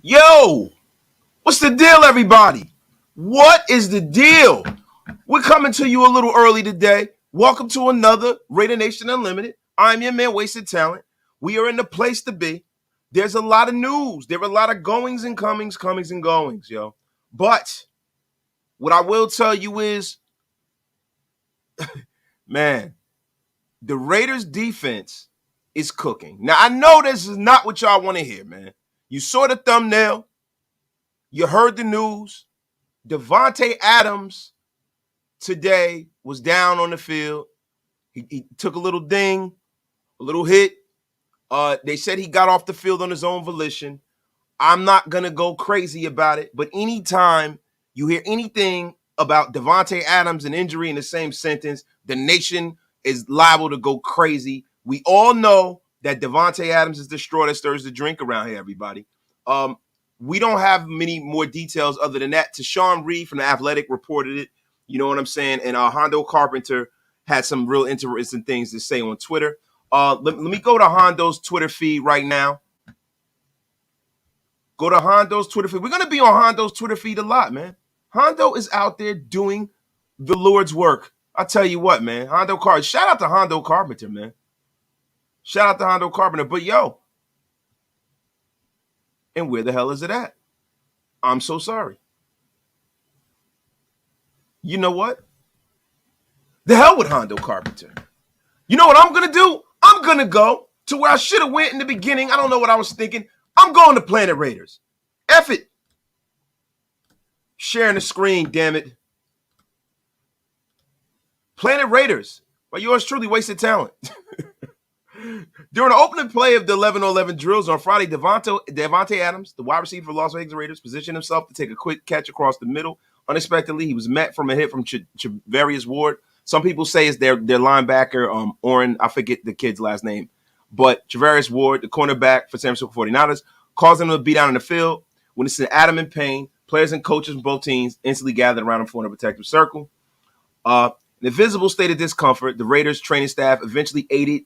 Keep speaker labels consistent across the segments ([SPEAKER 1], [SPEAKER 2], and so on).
[SPEAKER 1] Yo, what's the deal, everybody? What is the deal? We're coming to you a little early today. Welcome to another Raider Nation Unlimited. I'm your man, Wasted Talent. We are in the place to be. There's a lot of news. There are a lot of goings and comings and goings, yo. But what I will tell you is, man, the Raiders defense is cooking. Now, I know this is not what y'all want to hear, man. You saw the thumbnail. You heard the news. Davante Adams today was down on the field. He took a little ding, a little hit. They said he got off the field on his own volition. I'm not going to go crazy about it, but anytime you hear anything about Davante Adams and injury in the same sentence, the nation is liable to go crazy. We all know that Davante Adams is the straw that stirs the drink around here, everybody. We don't have many more details other than that. Tashawn Reed from The Athletic reported it. You know what I'm saying? And Hondo Carpenter had some real interesting things to say on Twitter. Let me go to Hondo's Twitter feed right now. Go to Hondo's Twitter feed. We're going to be on Hondo's Twitter feed a lot, man. Hondo is out there doing the Lord's work. I tell you what, man. Hondo Carpenter. Shout out to Hondo Carpenter, man. Shout out to Hondo Carpenter. But, yo, and where the hell is it at? I'm so sorry. You know what? The hell with Hondo Carpenter. You know what I'm going to do? I'm going to go to where I should have went in the beginning. I don't know what I was thinking. I'm going to Planet Raiders. F it. Sharing the screen, damn it. Planet Raiders. By yours truly, Wasted Talent. During the opening play of the 11-on-11 drills on Friday, Davante Adams, the wide receiver for Las Vegas Raiders, positioned himself to take a quick catch across the middle. Unexpectedly, he was met from a hit from Charvarius Ward. Some people say it's their linebacker, Oren, I forget the kid's last name. But Charvarius Ward, the cornerback for San Francisco 49ers, caused him to be down in the field. When it's an Adam in pain, players and coaches from both teams instantly gathered around him for a protective circle. In a visible state of discomfort, the Raiders training staff eventually aided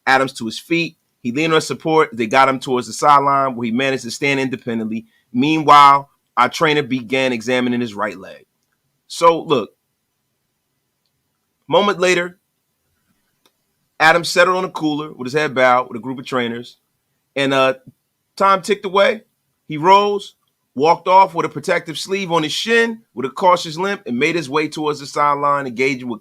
[SPEAKER 1] Adams to his feet. He leaned on support. They got him towards the sideline where he managed to stand independently. Meanwhile, our trainer began examining his right leg. So, look, moment later, Adams settled on a cooler with his head bowed with a group of trainers. And time ticked away. He rose, walked off with a protective sleeve on his shin with a cautious limp, and made his way towards the sideline, engaging with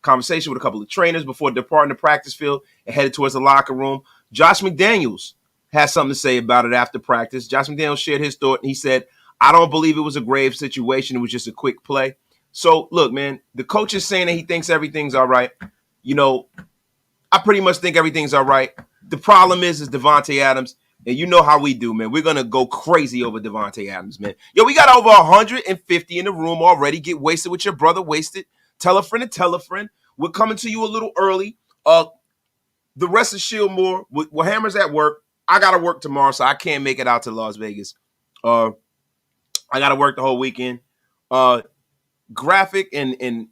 [SPEAKER 1] conversation with a couple of trainers before departing the practice field and headed towards the locker room. Josh McDaniels had something to say about it after practice. Josh McDaniels shared his thought, and he said, I don't believe it was a grave situation. It was just a quick play. So, look, man, the coach is saying that he thinks everything's all right. You know, I pretty much think everything's all right. The problem is Davante Adams, and you know how we do, man. We're going to go crazy over Davante Adams, man. Yo, we got over 150 in the room already. Get wasted with your brother, Wasted. Tell a friend and tell a friend. We're coming to you a little early. The rest of Shieldmore, well, Hammer's at work. I got to work tomorrow, so I can't make it out to Las Vegas. I got to work the whole weekend. Graphic and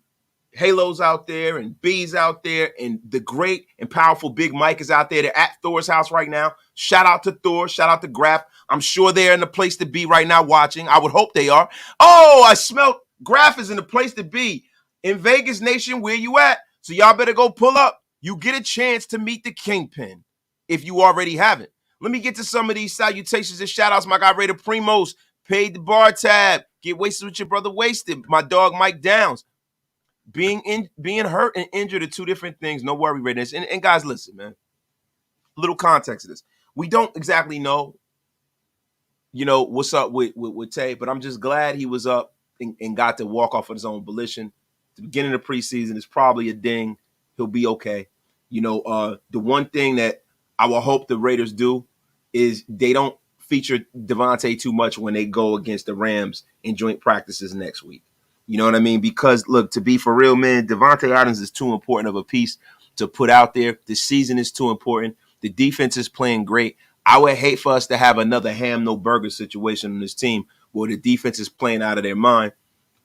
[SPEAKER 1] Halo's out there and B's out there and the great and powerful Big Mike is out there. They're at Thor's house right now. Shout out to Thor. Shout out to Graph. I'm sure they're in the place to be right now watching. I would hope they are. Oh, I smelled Graph is in the place to be. In Vegas Nation, where you at? So y'all better go pull up. You get a chance to meet the Kingpin if you already haven't. Let me get to some of these salutations and shout outs. My guy Raider Primos paid the bar tab. Get wasted with your brother Wasted. My dog Mike Downs. Being hurt and injured are two different things. No worry, Raiders. And guys, listen, man. A little context of this. We don't exactly know, what's up with Tay, but I'm just glad he was up and got to walk off of his own volition. The beginning of the preseason is probably a ding. He'll be okay. The one thing that I will hope the Raiders do is they don't feature Davante too much when they go against the Rams in joint practices next week. You know what I mean? Because, look, to be for real, man, Davante Adams is too important of a piece to put out there. The season is too important. The defense is playing great. I would hate for us to have another ham, no burger situation on this team where the defense is playing out of their mind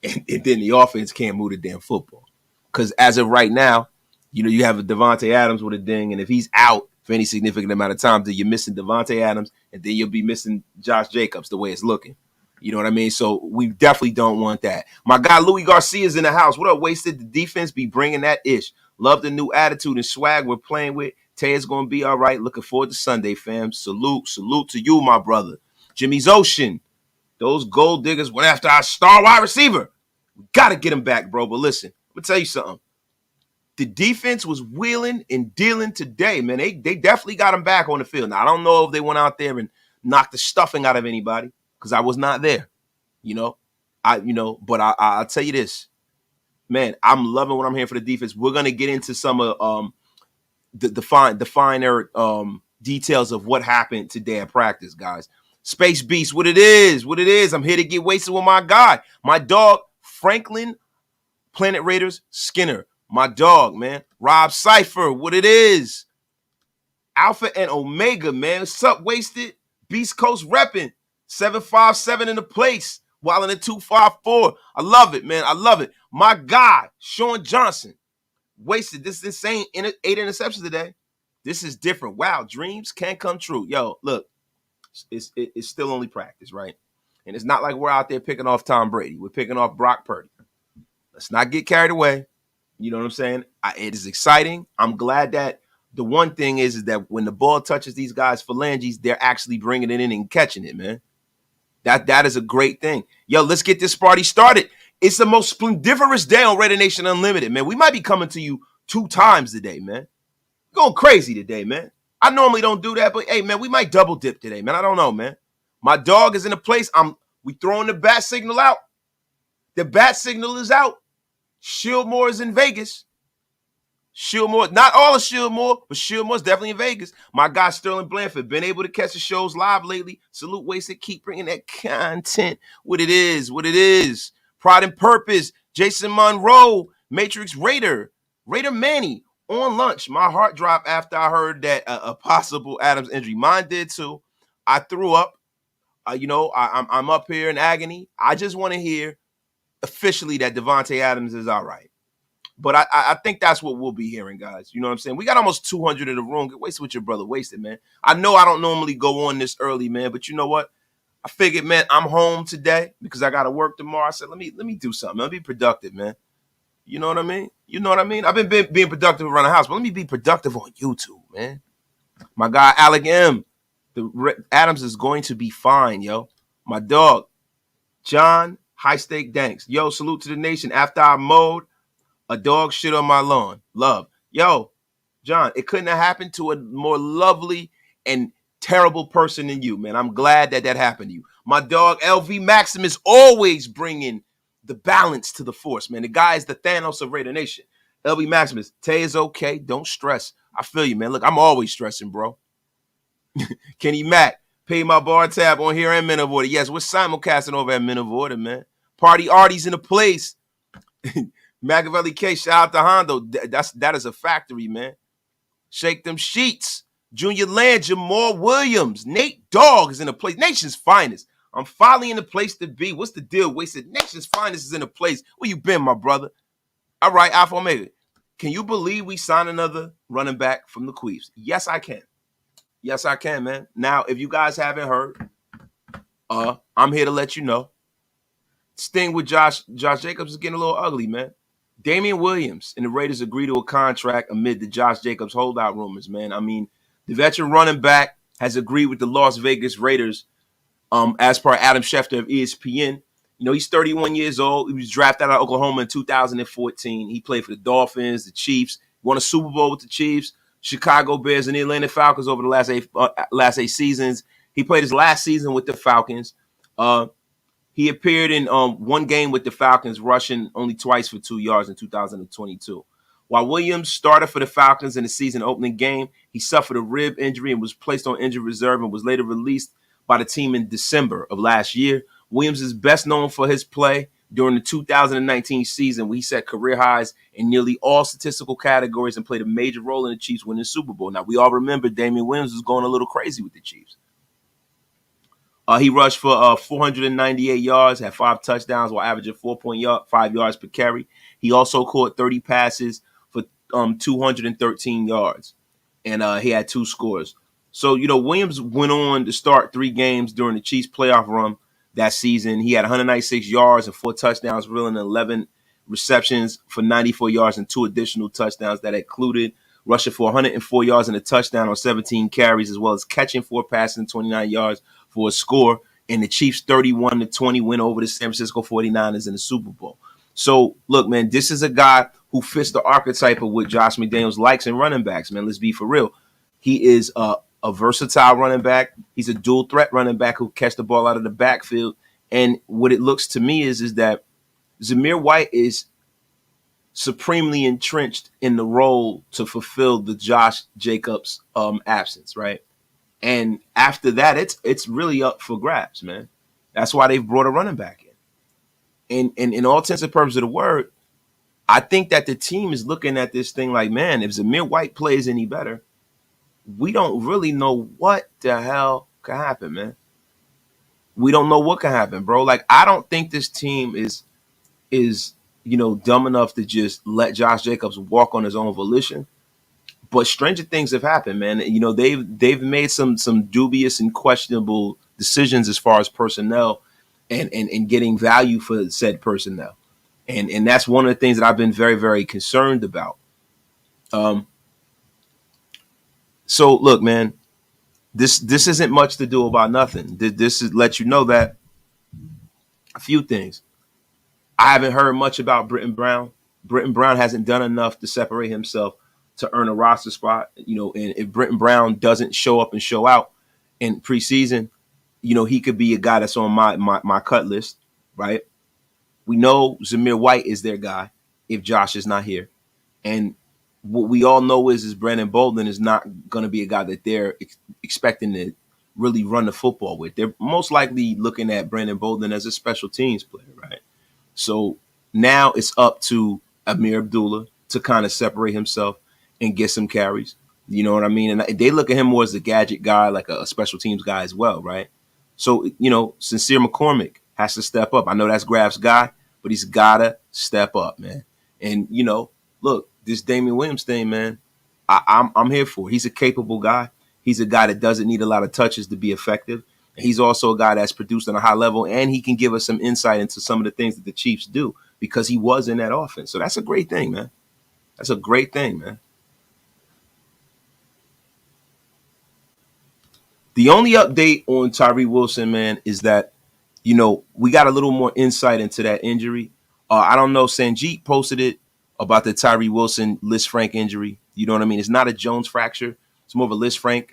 [SPEAKER 1] and then the offense can't move the damn football. Because as of right now, you have a Davante Adams with a ding, and if he's out, for any significant amount of time. Then you're missing Davante Adams, and then you'll be missing Josh Jacobs the way it's looking. You know what I mean? So we definitely don't want that. My guy Louis Garcia's in the house. What up, Wasted? The defense be bringing that ish. Love the new attitude and swag we're playing with. Tay is going to be all right. Looking forward to Sunday, fam. Salute to you, my brother. Jimmy's Ocean. Those gold diggers went after our star wide receiver. We got to get him back, bro. But listen, I'm going to tell you something. The defense was wheeling and dealing today, man. They definitely got him back on the field. Now, I don't know if they went out there and knocked the stuffing out of anybody because I was not there, but I'll tell you this, man, I'm loving what I'm hearing for the defense. We're going to get into some of the finer details of what happened today at practice, guys. Space Beast, what it is. I'm here to get wasted with my guy, my dog, Franklin Planet Raiders Skinner. My dog, man. Rob Cypher, what it is. Alpha and Omega, man. What's up, Wasted? Beast Coast repping. 757 in the place. While in the 254. I love it, man. I love it. My guy, Sean Johnson. Wasted. This is insane. 8 interceptions today. This is different. Wow, dreams can come true. Yo, look. It's still only practice, right? And it's not like we're out there picking off Tom Brady. We're picking off Brock Purdy. Let's not get carried away. You know what I'm saying? It is exciting. I'm glad that the one thing is that when the ball touches these guys' phalanges, they're actually bringing it in and catching it, man. That is a great thing. Yo, let's get this party started. It's the most splendiferous day on Raider Nation Unlimited, man. We might be coming to you 2 times today, man. Going crazy today, man. I normally don't do that, but hey, man, we might double dip today, man. I don't know, man. My dog is in a place. We throwing the bat signal out. The bat signal is out. Shieldmore is in Vegas. Shieldmore, not all of Shieldmore, but Shieldmore's definitely in Vegas. My guy Sterling Blanford, been able to catch the shows live lately. Salute Wasted, keep bringing that content. What it is. Pride and Purpose, Jason Monroe, Matrix Raider Manny, on lunch. My heart dropped after I heard that a possible Adams injury. Mine did too. I threw up. I'm up here in agony. I just want to hear officially that Davante Adams is all right. But I think that's what we'll be hearing, guys. You know what I'm saying? We got almost 200 in the room. Get wasted with your brother, Wasted, man. I know I don't normally go on this early, man, but you know what? I figured, man, I'm home today because I got to work tomorrow. I said, let me do something. Let me be productive, man. You know what I mean? I've been being productive around the house, but let me be productive on YouTube, man. My guy, Alec M. Adams is going to be fine, yo. My dog, John High Stake Danks. Yo, salute to the nation. After I mowed a dog shit on my lawn. Love. Yo, John, it couldn't have happened to a more lovely and terrible person than you, man. I'm glad that happened to you. My dog, LV Maximus, always bringing the balance to the force, man. The guy is the Thanos of Raider Nation. LV Maximus, Tay is okay. Don't stress. I feel you, man. Look, I'm always stressing, bro. Kenny Mack, pay my bar tab on here and Men of Order. Yes, we're simulcasting over at Men of Order, man. Party Artie's in the place. Machiavelli K, shout out to Hondo. That is a factory, man. Shake them sheets. Junior Land, Jamal Williams. Nate Dogg is in the place. Nation's finest. I'm finally in the place to be. What's the deal? Wasted. Nation's finest is in the place. Where you been, my brother? All right, Alpha Omega. Can you believe we signed another running back from the Queefs? Yes, I can. Yes, I can, man. Now, if you guys haven't heard, I'm here to let you know. This thing with Josh Jacobs is getting a little ugly, man. Damian Williams and the Raiders agreed to a contract amid the Josh Jacobs holdout rumors, man. I mean, the veteran running back has agreed with the Las Vegas Raiders, as per Adam Schefter of ESPN. You know, he's 31 years old. He was drafted out of Oklahoma in 2014. He played for the Dolphins, the Chiefs, won a Super Bowl with the Chiefs, Chicago Bears, and the Atlanta Falcons over the last eight seasons. He played his last season with the Falcons. He appeared in one game with the Falcons, rushing only twice for 2 yards in 2022. While Williams started for the Falcons in the season opening game, he suffered a rib injury and was placed on injured reserve and was later released by the team in December of last year. Williams is best known for his play during the 2019 season, where he set career highs in nearly all statistical categories and played a major role in the Chiefs winning the Super Bowl. Now, we all remember Damian Williams was going a little crazy with the Chiefs. He rushed for 498 yards, had 5 touchdowns while averaging 4.5 yards per carry. He also caught 30 passes for 213 yards. and he had 2 scores. So, Williams went on to start 3 games during the Chiefs playoff run that season. He had 196 yards and 4 touchdowns, reeling 11 receptions for 94 yards and 2 additional touchdowns that included rushing for 104 yards and a touchdown on 17 carries, as well as catching 4 passes and 29 yards for a score. And the Chiefs 31-20 win over the San Francisco 49ers in the Super Bowl. So, look, man, this is a guy who fits the archetype of what Josh McDaniels likes in running backs, man. Let's be for real. He is a versatile running back. He's a dual threat running back who catch the ball out of the backfield. And what it looks to me is that Zamir White is supremely entrenched in the role to fulfill the Josh Jacobs absence, right? And after that, it's really up for grabs, man. That's why they've brought a running back in. And in all intents and purposes of the word, I think that the team is looking at this thing like, man, if Zamir White plays any better, we don't really know what the hell could happen, man. We don't know what can happen, bro. Like, I don't think this team is dumb enough to just let Josh Jacobs walk on his own volition. But stranger things have happened, man. They've made some dubious and questionable decisions as far as personnel and getting value for said personnel. And that's one of the things that I've been very, very concerned about. So look, man, this isn't much to do about nothing. This is let you know that a few things. I haven't heard much about Britton Brown. Britton Brown hasn't done enough to separate himself to earn a roster spot. And if Britton Brown doesn't show up and show out in preseason, he could be a guy that's on my cut list, right? We know Zamir White is their guy if Josh is not here. And what we all know is Brandon Bolden is not going to be a guy that they're expecting to really run the football with. They're most likely looking at Brandon Bolden as a special teams player, right? So now it's up to Amir Abdullah to kind of separate himself and get some carries. You know what I mean? And they look at him more as a gadget guy, like a special teams guy as well, right? So, Sincere McCormick has to step up. I know that's Graf's guy, but he's got to step up, man. And, look, this Damian Williams thing, man, I'm here for it. He's a capable guy. He's a guy that doesn't need a lot of touches to be effective. He's also a guy that's produced on a high level, and he can give us some insight into some of the things that the Chiefs do because he was in that offense. So that's a great thing, man. That's a great thing, man. The only update on Tyree Wilson, man, is that, we got a little more insight into that injury. I don't know. Sanjeet posted it about the Tyree Wilson Lisfranc injury. You know what I mean? It's not a Jones fracture. It's more of a Lisfranc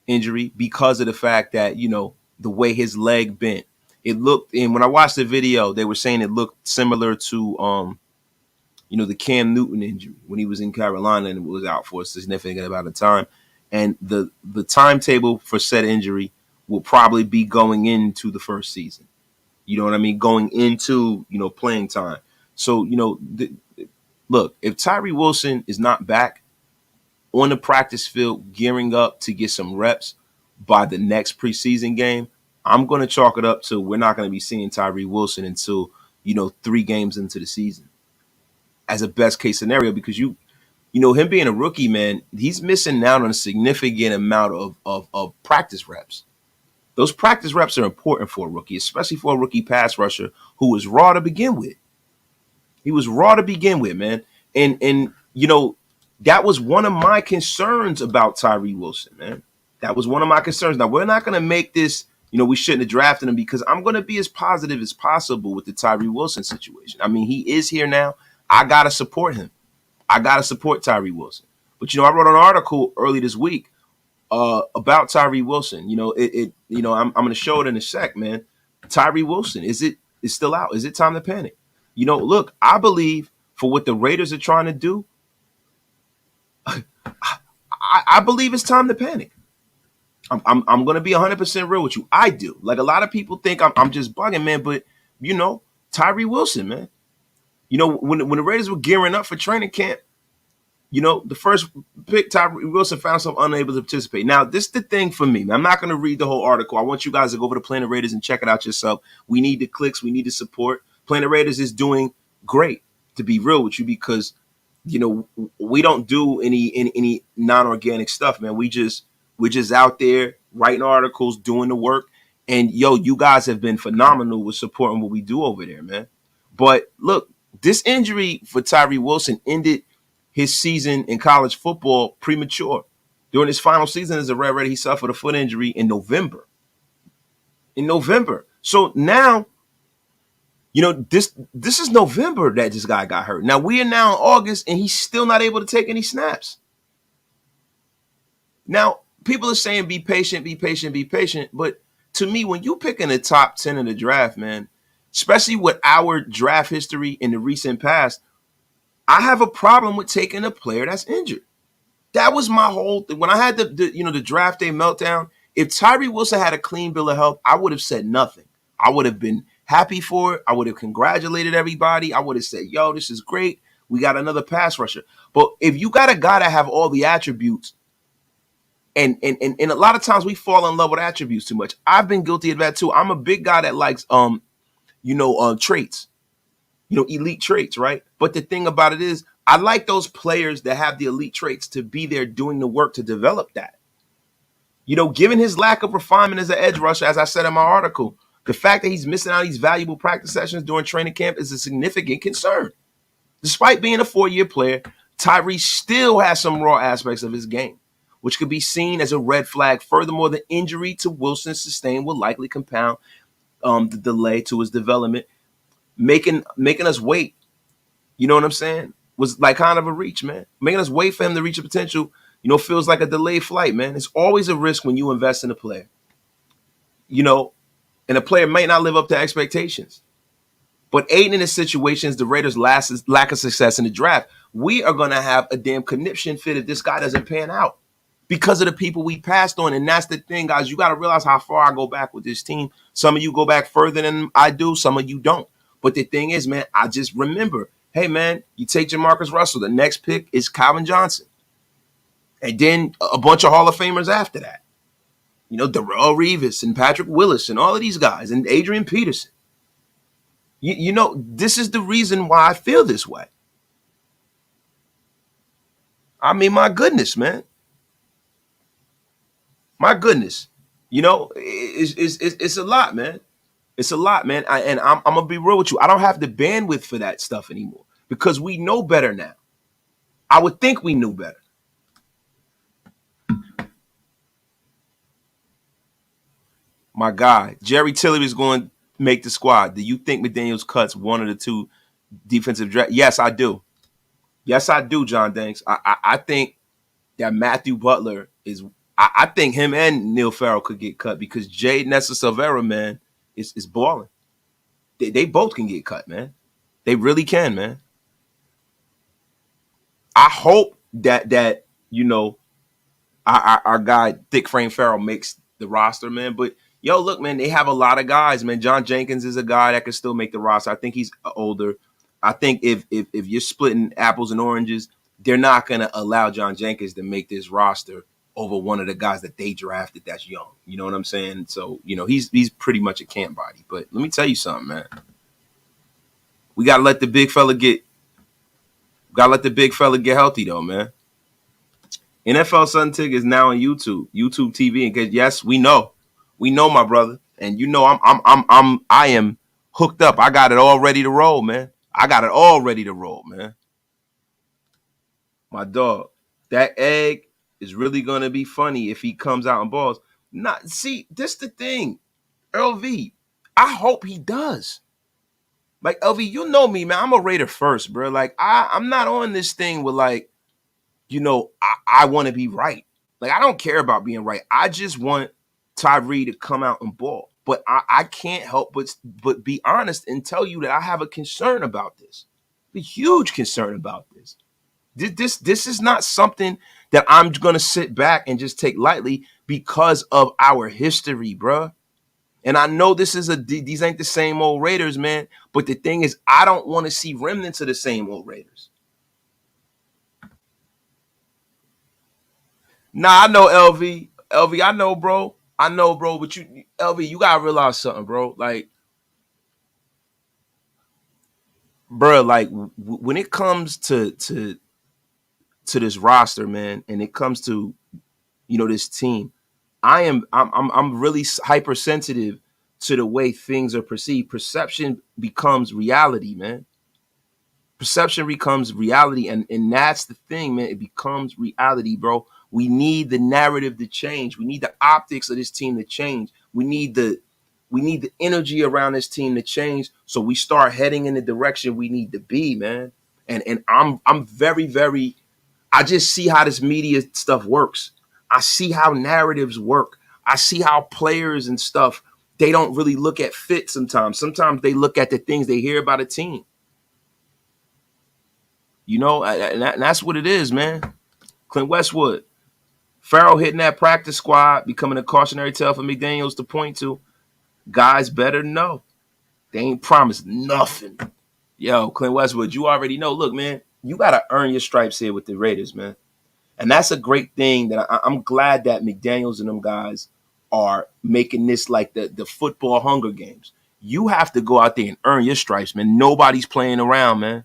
[SPEAKER 1] injury because of the fact that, the way his leg bent. It looked, and when I watched the video, they were saying it looked similar to, the Cam Newton injury when he was in Carolina and was out for a significant amount of time. And the timetable for said injury will probably be going into the first season. You know what I mean? Going into, playing time. So, look, if Tyree Wilson is not back on the practice field gearing up to get some reps by the next preseason game, I'm going to chalk it up to we're not going to be seeing Tyree Wilson until, 3 games into the season as a best case scenario because him being a rookie, man, he's missing out on a significant amount of practice reps. Those practice reps are important for a rookie, especially for a rookie pass rusher who was raw to begin with. He was raw to begin with, man. And that was one of my concerns about Tyree Wilson, man. That was one of my concerns. Now, we're not going to make this, we shouldn't have drafted him because I'm going to be as positive as possible with the Tyree Wilson situation. I mean, he is here now. I got to support him. I got to support Tyree Wilson. But, I wrote an article early this week about Tyree Wilson. I'm going to show it in a sec, man. Tyree Wilson, is still out? Is it time to panic? Look, I believe for what the Raiders are trying to do, I believe it's time to panic. I'm going to be 100% real with you. I do. Like a lot of people think I'm just bugging, man. But, Tyree Wilson, man. When the Raiders were gearing up for training camp, the first pick, Tyree Wilson found himself unable to participate. Now, this is the thing for me. I'm not going to read the whole article. I want you guys to go over to Planet Raiders and check it out yourself. We need the clicks. We need the support. Planet Raiders is doing great, to be real with you, because we don't do any non-organic stuff, man. We're just out there writing articles, doing the work. And yo, you guys have been phenomenal with supporting what we do over there, man. But look, this injury for Tyree Wilson ended his season in college football premature. During his final season as a Red Raider, he suffered a foot injury in November. So now, this is November that this guy got hurt. Now we are now in August and he's still not able to take any snaps. Now, people are saying be patient, be patient, be patient. But to me, when you pick in the top 10 of the draft, man, especially with our draft history in the recent past, I have a problem with taking a player that's injured. That was my whole thing. When I had the draft day meltdown, if Tyree Wilson had a clean bill of health, I would have said nothing. I would have been happy for it. I would have congratulated everybody. I would have said, yo, this is great. We got another pass rusher. But if you got a guy that have all the attributes, and a lot of times we fall in love with attributes too much. I've been guilty of that too. I'm a big guy that likes traits, elite traits, right? But the thing about it is, I like those players that have the elite traits to be there doing the work to develop that. Given his lack of refinement as an edge rusher, as I said in my article, the fact that he's missing out on these valuable practice sessions during training camp is a significant concern. Despite being a 4-year player, Tyree still has some raw aspects of his game, which could be seen as a red flag. Furthermore, the injury to Wilson sustained will likely compound the delay to his development, making us wait. You know what I'm saying? Was like kind of a reach, man. Making us wait for him to reach a potential, feels like a delayed flight, man. It's always a risk when you invest in a player, and a player might not live up to expectations. But aiding in the situations, the Raiders' lack of success in the draft, we are going to have a damn conniption fit if this guy doesn't pan out because of the people we passed on. And that's the thing, guys. You got to realize how far I go back with this team. Some of you go back further than I do. Some of you don't. But the thing is, man, I just remember, hey, man, you take Jamarcus Russell. The next pick is Calvin Johnson. And then a bunch of Hall of Famers after that. Darrell Revis and Patrick Willis and all of these guys and Adrian Peterson. This is the reason why I feel this way. I mean, my goodness, man. My goodness. It's a lot, man. It's a lot, man. I'm going to be real with you. I don't have the bandwidth for that stuff anymore because we know better now. I would think we knew better. My guy, Jerry Tillery is going to make the squad. Do you think McDaniels cuts one of the two defensive draft? Yes, I do. Yes, I do, John Danks. I think that Matthew Butler is – I think him and Neil Farrell could get cut because Jay Nessa-Silvera, man, is balling. They both can get cut, man. They really can, man. I hope that our guy, Thick Frame Farrell, makes the roster, man. But, yo, look, man, they have a lot of guys, man. John Jenkins is a guy that can still make the roster. I think he's older. I think if you're splitting apples and oranges, they're not going to allow John Jenkins to make this roster over one of the guys that they drafted that's young. You know what I'm saying? So, he's pretty much a camp body. But let me tell you something, man. We got to let the big fella get healthy, though, man. NFL Sunday is now on YouTube TV. And yes, we know, my brother, and I am hooked up. I got it all ready to roll, man. My dog, that egg is really gonna be funny if he comes out and balls. See, this the thing, LV. I hope he does. Like LV, you know me, man. I'm a Raider first, bro. Like I'm not on this thing with like, I want to be right. Like I don't care about being right. I just want Tyree to come out and ball. But I can't help but be honest and tell you that I have a concern about this. A huge concern about this. This is not something that I'm going to sit back and just take lightly because of our history, bruh. And I know these ain't the same old Raiders, man. But the thing is, I don't want to see remnants of the same old Raiders. Nah, I know LV. LV, I know, bro. But LV, you gotta realize something, bro. Like, bro, like when it comes to to this roster, man, and it comes to, this team, I'm really hypersensitive to the way things are perceived. Perception becomes reality, man. Perception becomes reality, and that's the thing, man. It becomes reality, bro. We need the narrative to change. We need the optics of this team to change. We need the energy around this team to change, so we start heading in the direction we need to be, man. And I'm very, very, I just see how this media stuff works. I see how narratives work. I see how players and stuff, they don't really look at fit sometimes. Sometimes they look at the things they hear about a team. And that's what it is, man. Clint Westwood, Farrell hitting that practice squad, becoming a cautionary tale for McDaniels to point to. Guys better know. They ain't promised nothing. Yo, Clint Westwood, you already know. Look, man, you got to earn your stripes here with the Raiders, man. And that's a great thing that I'm glad that McDaniels and them guys are making this like the football Hunger Games. You have to go out there and earn your stripes, man. Nobody's playing around, man.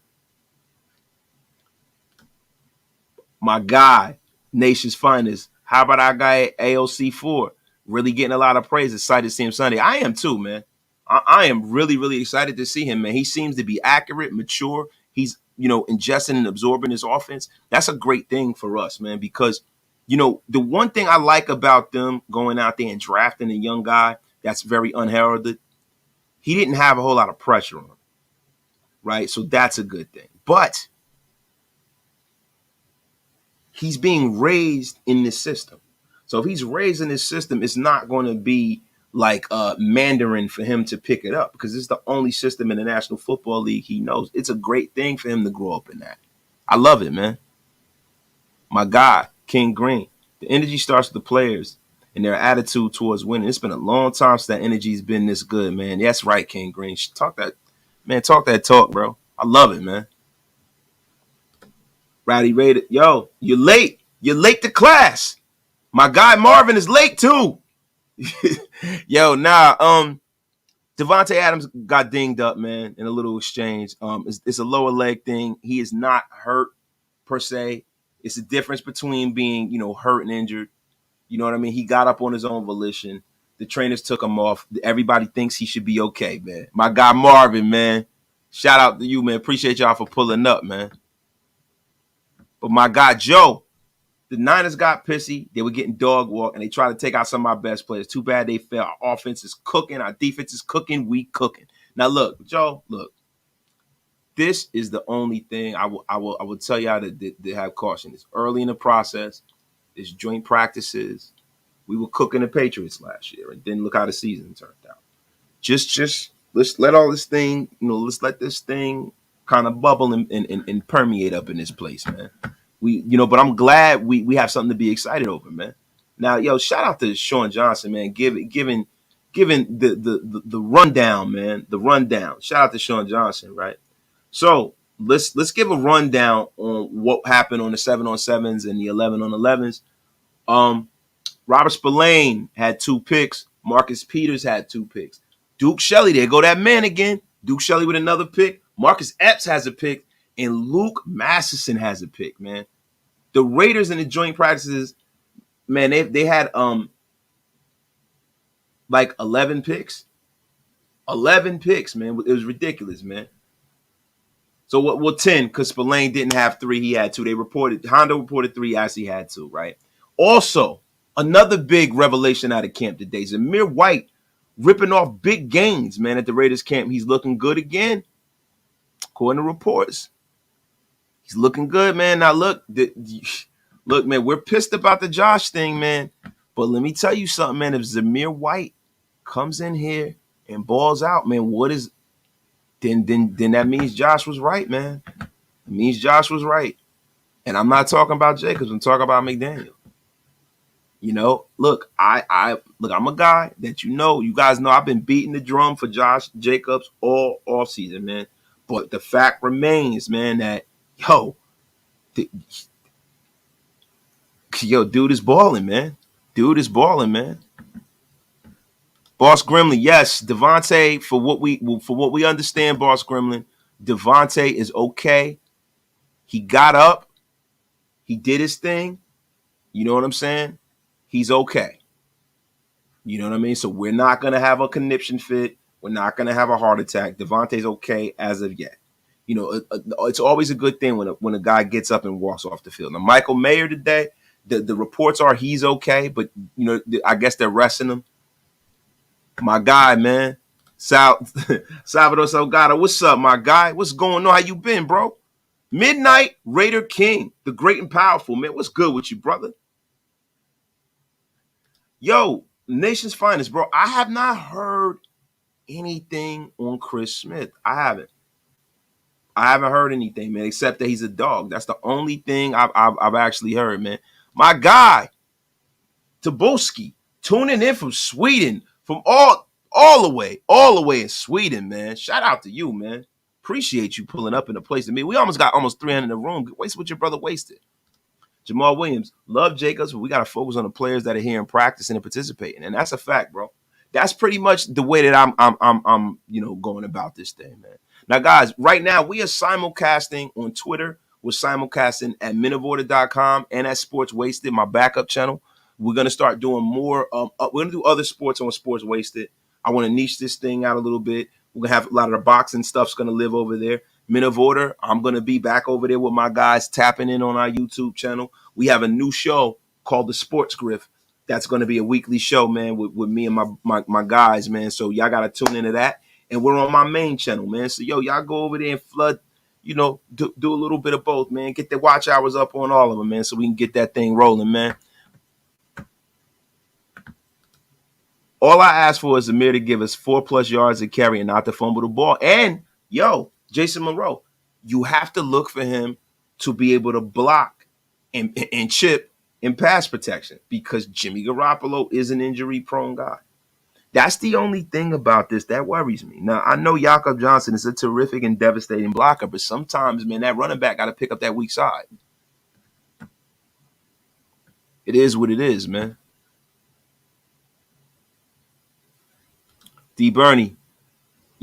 [SPEAKER 1] My guy, Nation's Finest. How about our guy AOC4? Really getting a lot of praise. Excited to see him Sunday. I am too, man. I am really, really excited to see him, man. He seems to be accurate, mature. He's, ingesting and absorbing his offense. That's a great thing for us, man, because, the one thing I like about them going out there and drafting a young guy that's very unheralded, he didn't have a whole lot of pressure on him, right? So that's a good thing. But he's being raised in this system. So if he's raised in this system, it's not going to be like Mandarin for him to pick it up, because it's the only system in the National Football League he knows. It's a great thing for him to grow up in that. I love it, man. My guy, King Green. The energy starts with the players and their attitude towards winning. It's been a long time since that energy's been this good, man. That's right, King Green. Talk that talk, bro. I love it, man. Rowdy Raider, yo, you're late. You're late to class. My guy Marvin is late too. Yo, Davante Adams got dinged up, man, in a little exchange. It's a lower leg thing. He is not hurt per se. It's a difference between being, hurt and injured. You know what I mean? He got up on his own volition. The trainers took him off. Everybody thinks he should be okay, man. My guy Marvin, man. Shout out to you, man. Appreciate y'all for pulling up, man. But my guy Joe, the Niners got pissy. They were getting dog walk, and they tried to take out some of our best players. Too bad they fell. Our offense is cooking. Our defense is cooking. We cooking. Now, look, Joe, look. This is the only thing I will tell y'all to have caution. It's early in the process. It's joint practices. We were cooking the Patriots last year, and then look how the season turned out. Just let's let all this thing, let's let this thing kind of bubble and permeate up in this place, man. But I'm glad we have something to be excited over, man. Now, yo, shout out to Sean Johnson, man, giving the rundown, man, the rundown. Shout out to Sean Johnson, right? So let's give a rundown on what happened on the 7-on-7s and the 11-on-11s. Robert Spillane had 2 picks. Marcus Peters had 2 picks. Duke Shelley, there go that man again. Duke Shelley with another pick. Marcus Epps has a pick. And Luke Masterson has a pick, man. The Raiders in the joint practices, man, they had like 11 picks. 11 picks, man. It was ridiculous, man. So well 10, because Spillane didn't have 3, he had 2. Hondo reported 3, actually had 2, right? Also, another big revelation out of camp today. Zamir White ripping off big gains, man, at the Raiders camp. He's looking good again, according to reports. He's looking good, man. Now, look, man, we're pissed about the Josh thing, man. But let me tell you something, man. If Zamir White comes in here and balls out, man, then that means Josh was right, man. It means Josh was right. And I'm not talking about Jacobs. I'm talking about McDaniel. Look, I'm a guy that you guys know I've been beating the drum for Josh Jacobs all offseason, man. But the fact remains, man, that dude is balling, man. Boss Gremlin, yes, Davante, for what we understand, Boss Gremlin, Davante is okay. He got up. He did his thing. You know what I'm saying? He's okay. You know what I mean? So we're not going to have a conniption fit. We're not going to have a heart attack. Davante's okay as of yet. You know, it's always a good thing when a guy gets up and walks off the field. Now, Michael Mayer today, the reports are he's okay, but, you know, I guess they're resting him. My guy, man. Salvador Salgado, what's up, my guy? What's going on? How you been, bro? Midnight Raider King, the great and powerful, man. What's good with you, brother? Yo, Nation's Finest, bro. I have not heard anything on Chris Smith. I haven't heard anything, man, except that he's a dog. That's the only thing I've actually heard, man. My guy, Tobolski, tuning in from Sweden, from all the way in Sweden, man. Shout out to you, man. Appreciate you pulling up in a place to me. We almost got 300 in the room. Waste what your brother wasted. Jamal Williams, love Jacobs, but we got to focus on the players that are here and practicing and participating, and that's a fact, bro. That's pretty much the way that I'm going about this thing, man. Now, guys, right now we are simulcasting on Twitter. We're simulcasting at minovorder.com and at Sports Wasted, my backup channel. We're gonna start doing more. We're gonna do other sports on Sports Wasted. I want to niche this thing out a little bit. We're gonna have a lot of the boxing stuff's gonna live over there. Men of Order, I'm going to be back over there with my guys tapping in on our YouTube channel. We have a new show called The Sports Griff. That's going to be a weekly show, man, with me and my guys, man. So y'all got to tune into that. And we're on my main channel, man. So, y'all go over there and flood, do a little bit of both, man. Get the watch hours up on all of them, man, so we can get that thing rolling, man. All I ask for is Amir to give us 4+ yards of carry and not to fumble the ball. And, Jason Monroe, you have to look for him to be able to block and chip in pass protection because Jimmy Garoppolo is an injury-prone guy. That's the only thing about this that worries me. Now, I know Jakob Johnson is a terrific and devastating blocker, but sometimes, man, that running back got to pick up that weak side. It is what it is, man. D. Bernie.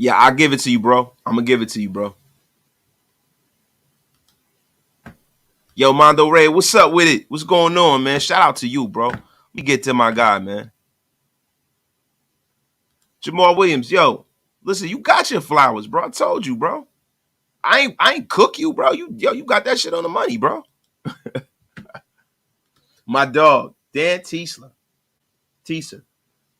[SPEAKER 1] Yeah, I'll give it to you, bro. I'm going to give it to you, bro. Yo, Mondo Ray, what's up with it? What's going on, man? Shout out to you, bro. Let me get to my guy, man. Jamal Williams, yo, listen, you got your flowers, bro. I told you, bro. I ain't cook you, bro. You got that shit on the money, bro. My dog, Dan Teesler.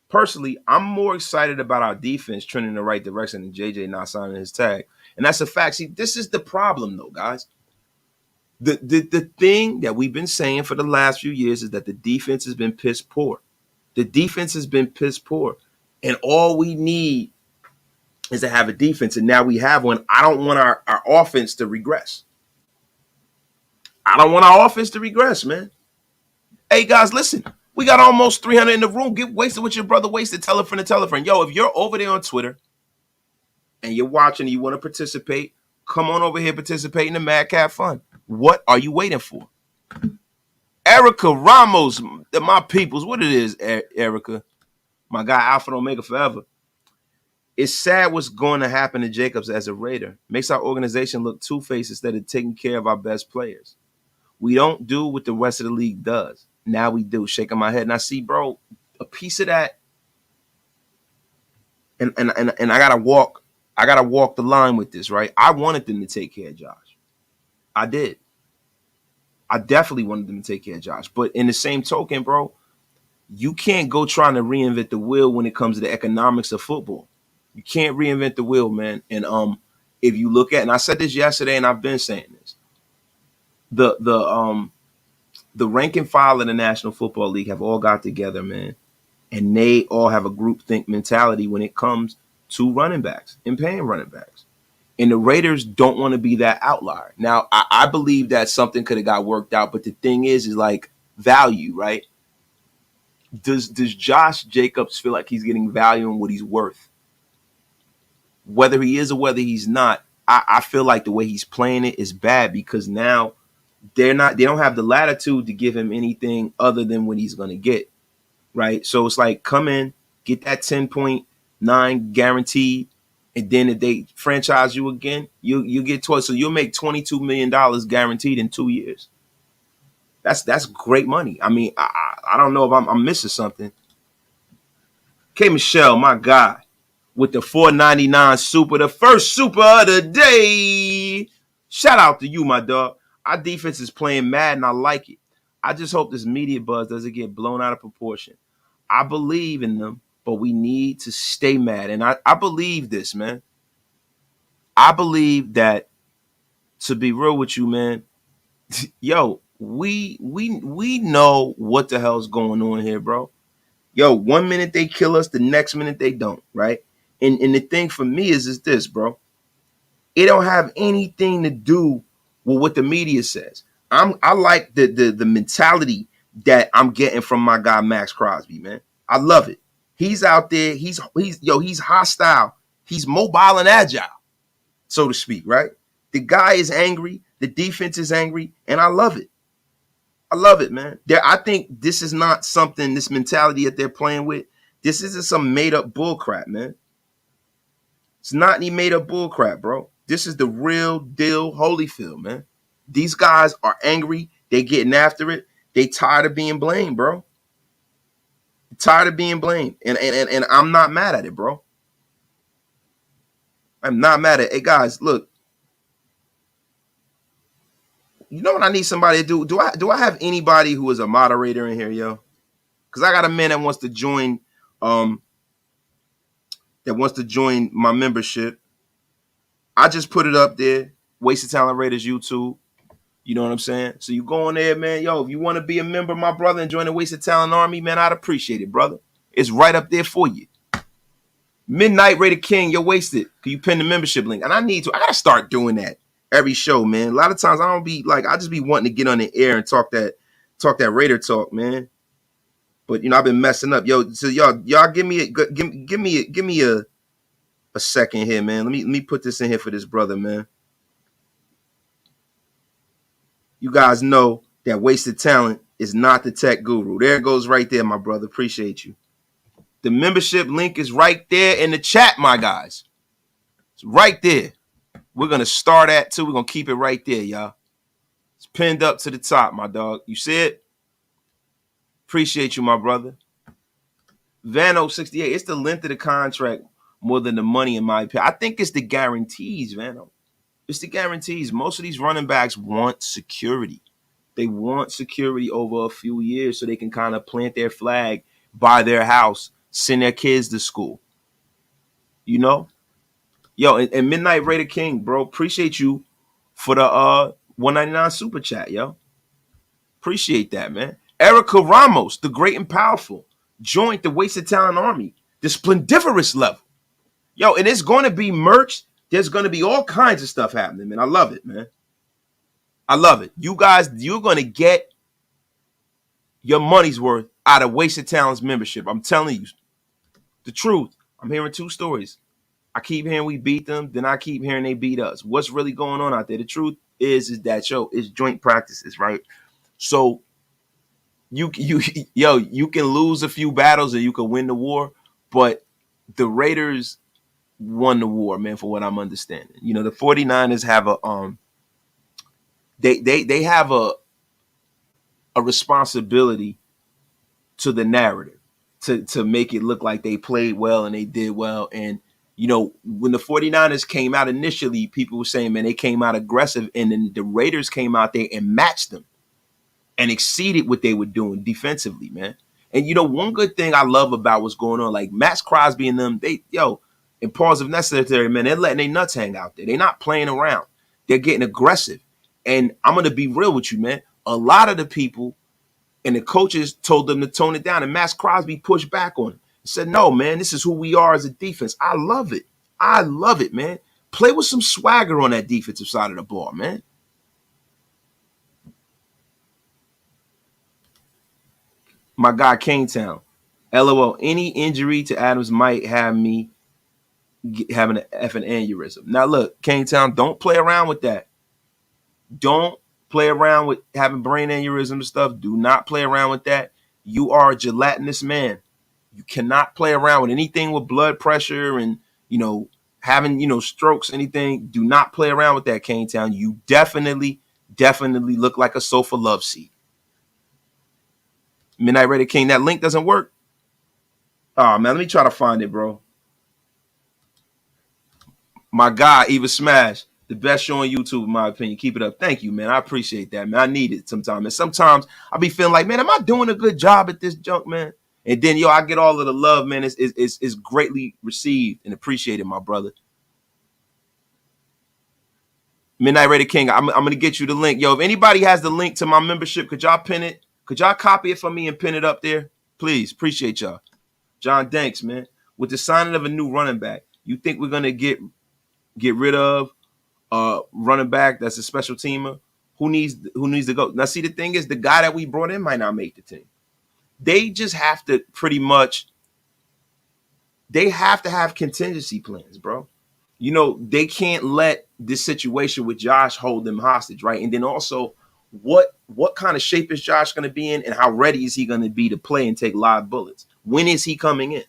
[SPEAKER 1] Personally, I'm more excited about our defense trending in the right direction than JJ not signing his tag. And that's a fact. See, this is the problem, though, guys. The thing that we've been saying for the last few years is that the defense has been piss poor. The defense has been piss poor. And all we need is to have a defense. And now we have one. I don't want our offense to regress. Man. Hey, guys, listen. We got almost 300 in the room. Get wasted with your brother wasted. Tell a friend. Yo, if you're over there on Twitter and you're watching and you want to participate, come on over here, participate in the Madcap Fun. What are you waiting for? Erica Ramos, my peoples. What it is, Erica? My guy, Alpha Omega Forever. It's sad what's going to happen to Jacobs as a Raider. Makes our organization look two-faced instead of taking care of our best players. We don't do what the rest of the league does. Now we do. Shaking my head. And I see, bro, a piece of that. And I gotta walk the line with this, right? I wanted them to take care of Josh. I did. I definitely wanted them to take care of Josh. But in the same token, bro, you can't go trying to reinvent the wheel when it comes to the economics of football. You can't reinvent the wheel, man. And if you look at, and I said this yesterday, and I've been saying this, the rank and file in the National Football League have all got together, man, and they all have a groupthink mentality when it comes to running backs and paying running backs. And the Raiders don't want to be that outlier. Now, I believe that something could have got worked out, but the thing is like value, right? Does Josh Jacobs feel like he's getting value in what he's worth? Whether he is or whether he's not, I feel like the way he's playing it is bad because now they don't have the latitude to give him anything other than what he's going to get, right? So it's like, come in, get that 10.9 guaranteed, and then if they franchise you again, you get 12. So you'll make $22 million guaranteed in 2 years. That's great money. I mean, I don't know if I'm missing something. K Michelle, my guy, with the 499 super, the first super of the day. Shout out to you, my dog. Our defense is playing mad and I like it. I just hope this media buzz doesn't get blown out of proportion. I believe in them, but we need to stay mad. And I believe this, man. I believe that, to be real with you, man, yo, we know what the hell's going on here, bro. Yo, 1 minute they kill us, the next minute they don't, right? And the thing for me is this, bro. It don't have anything to do with what the media says. I like the mentality that I'm getting from my guy Max Crosby, man. I love it. He's out there. He's hostile. He's mobile and agile, so to speak, right? The guy is angry. The defense is angry, and I love it. I love it, man. I think this is not something, this mentality that they're playing with. This isn't some made up bull crap, man. It's not any made up bull crap, bro. This is the real deal Holyfield, man. These guys are angry. They getting after it. They tired of being blamed, bro. Tired of being blamed. And I'm not mad at it, bro. I'm not mad at it. Hey, guys, look. You know what I need somebody to do? Do I have anybody who is a moderator in here, yo? Because I got a man that wants to join my membership. I just put it up there. Wasted Talent Raiders YouTube. You know what I'm saying? So you go in there, man. Yo, if you want to be a member, my brother, and join the Wasted Talent Army, man, I'd appreciate it, brother. It's right up there for you. Midnight Raider King, you're wasted. Can you pin the membership link? And I gotta start doing that every show, man. A lot of times I just be wanting to get on the air and talk that Raider talk, man. But I've been messing up, yo. So y'all give me a second here, man. Let me put this in here for this brother, man. You guys know that Wasted Talent is not the tech guru. There it goes right there, my brother. Appreciate you. The membership link is right there in the chat, my guys. It's right there. We're going to start at too. We're going to keep it right there, y'all. It's pinned up to the top, my dog. You see it? Appreciate you, my brother. Vano68, it's the length of the contract more than the money, in my opinion. I think it's the guarantees, Vano. It's the guarantees. Most of these running backs want security. They want security over a few years so they can kind of plant their flag, buy their house, send their kids to school. Yo, and Midnight Raider King, bro, appreciate you for the 199 super chat, yo. Appreciate that, man. Erica Ramos, the great and powerful, joined the Wasted Talent Army, the splendiferous level. Yo, and it's going to be merch. There's going to be all kinds of stuff happening, man. I love it, man. I love it. You guys, you're going to get your money's worth out of Wasted Talents membership. I'm telling you the truth. I'm hearing two stories. I keep hearing we beat them, then I keep hearing they beat us. What's really going on out there? The truth is that, it's joint practices, right? So you can lose a few battles or you can win the war, but the Raiders won the war, man, for what I'm understanding. The 49ers have they have a responsibility to the narrative to make it look like they played well and they did well. And when the 49ers came out initially, people were saying, man, they came out aggressive, and then the Raiders came out there and matched them and exceeded what they were doing defensively, man. And one good thing I love about what's going on, like Max Crosby and them, and pause if necessary, man, they're letting their nuts hang out there. They're not playing around. They're getting aggressive. And I'm going to be real with you, man. A lot of the people and the coaches told them to tone it down, and Max Crosby pushed back on him. He said, no, man, this is who we are as a defense. I love it. I love it, man. Play with some swagger on that defensive side of the ball, man. My guy, Canetown. LOL, any injury to Adams might have me having an effing aneurysm. Now, look, Canetown, don't play around with that. Don't play around with having brain aneurysm and stuff. Do not play around with that. You are a gelatinous man. You cannot play around with anything with blood pressure and, having, strokes, anything. Do not play around with that, Canetown. You definitely look like a sofa love seat. Midnight Raider King, that link doesn't work. Oh man, let me try to find it, bro. My guy, Eva Smash, the best show on YouTube, in my opinion. Keep it up. Thank you, man. I appreciate that, man. I need it sometimes. And sometimes I be feeling like, man, am I doing a good job at this junk, man? And then, I get all of the love, man. It's greatly received and appreciated, my brother. Midnight Raider King, I'm going to get you the link. Yo, if anybody has the link to my membership, could y'all pin it? Could y'all copy it for me and pin it up there? Please. Appreciate y'all. John Danks, man. With the signing of a new running back, you think we're going to get rid of running back that's a special teamer? Who needs to go? Now, see, the thing is, the guy that we brought in might not make the team. They just have to they have to have contingency plans, bro. They can't let this situation with Josh hold them hostage, right? And then also, what kind of shape is Josh going to be in, and how ready is he going to be to play and take live bullets? When is he coming in?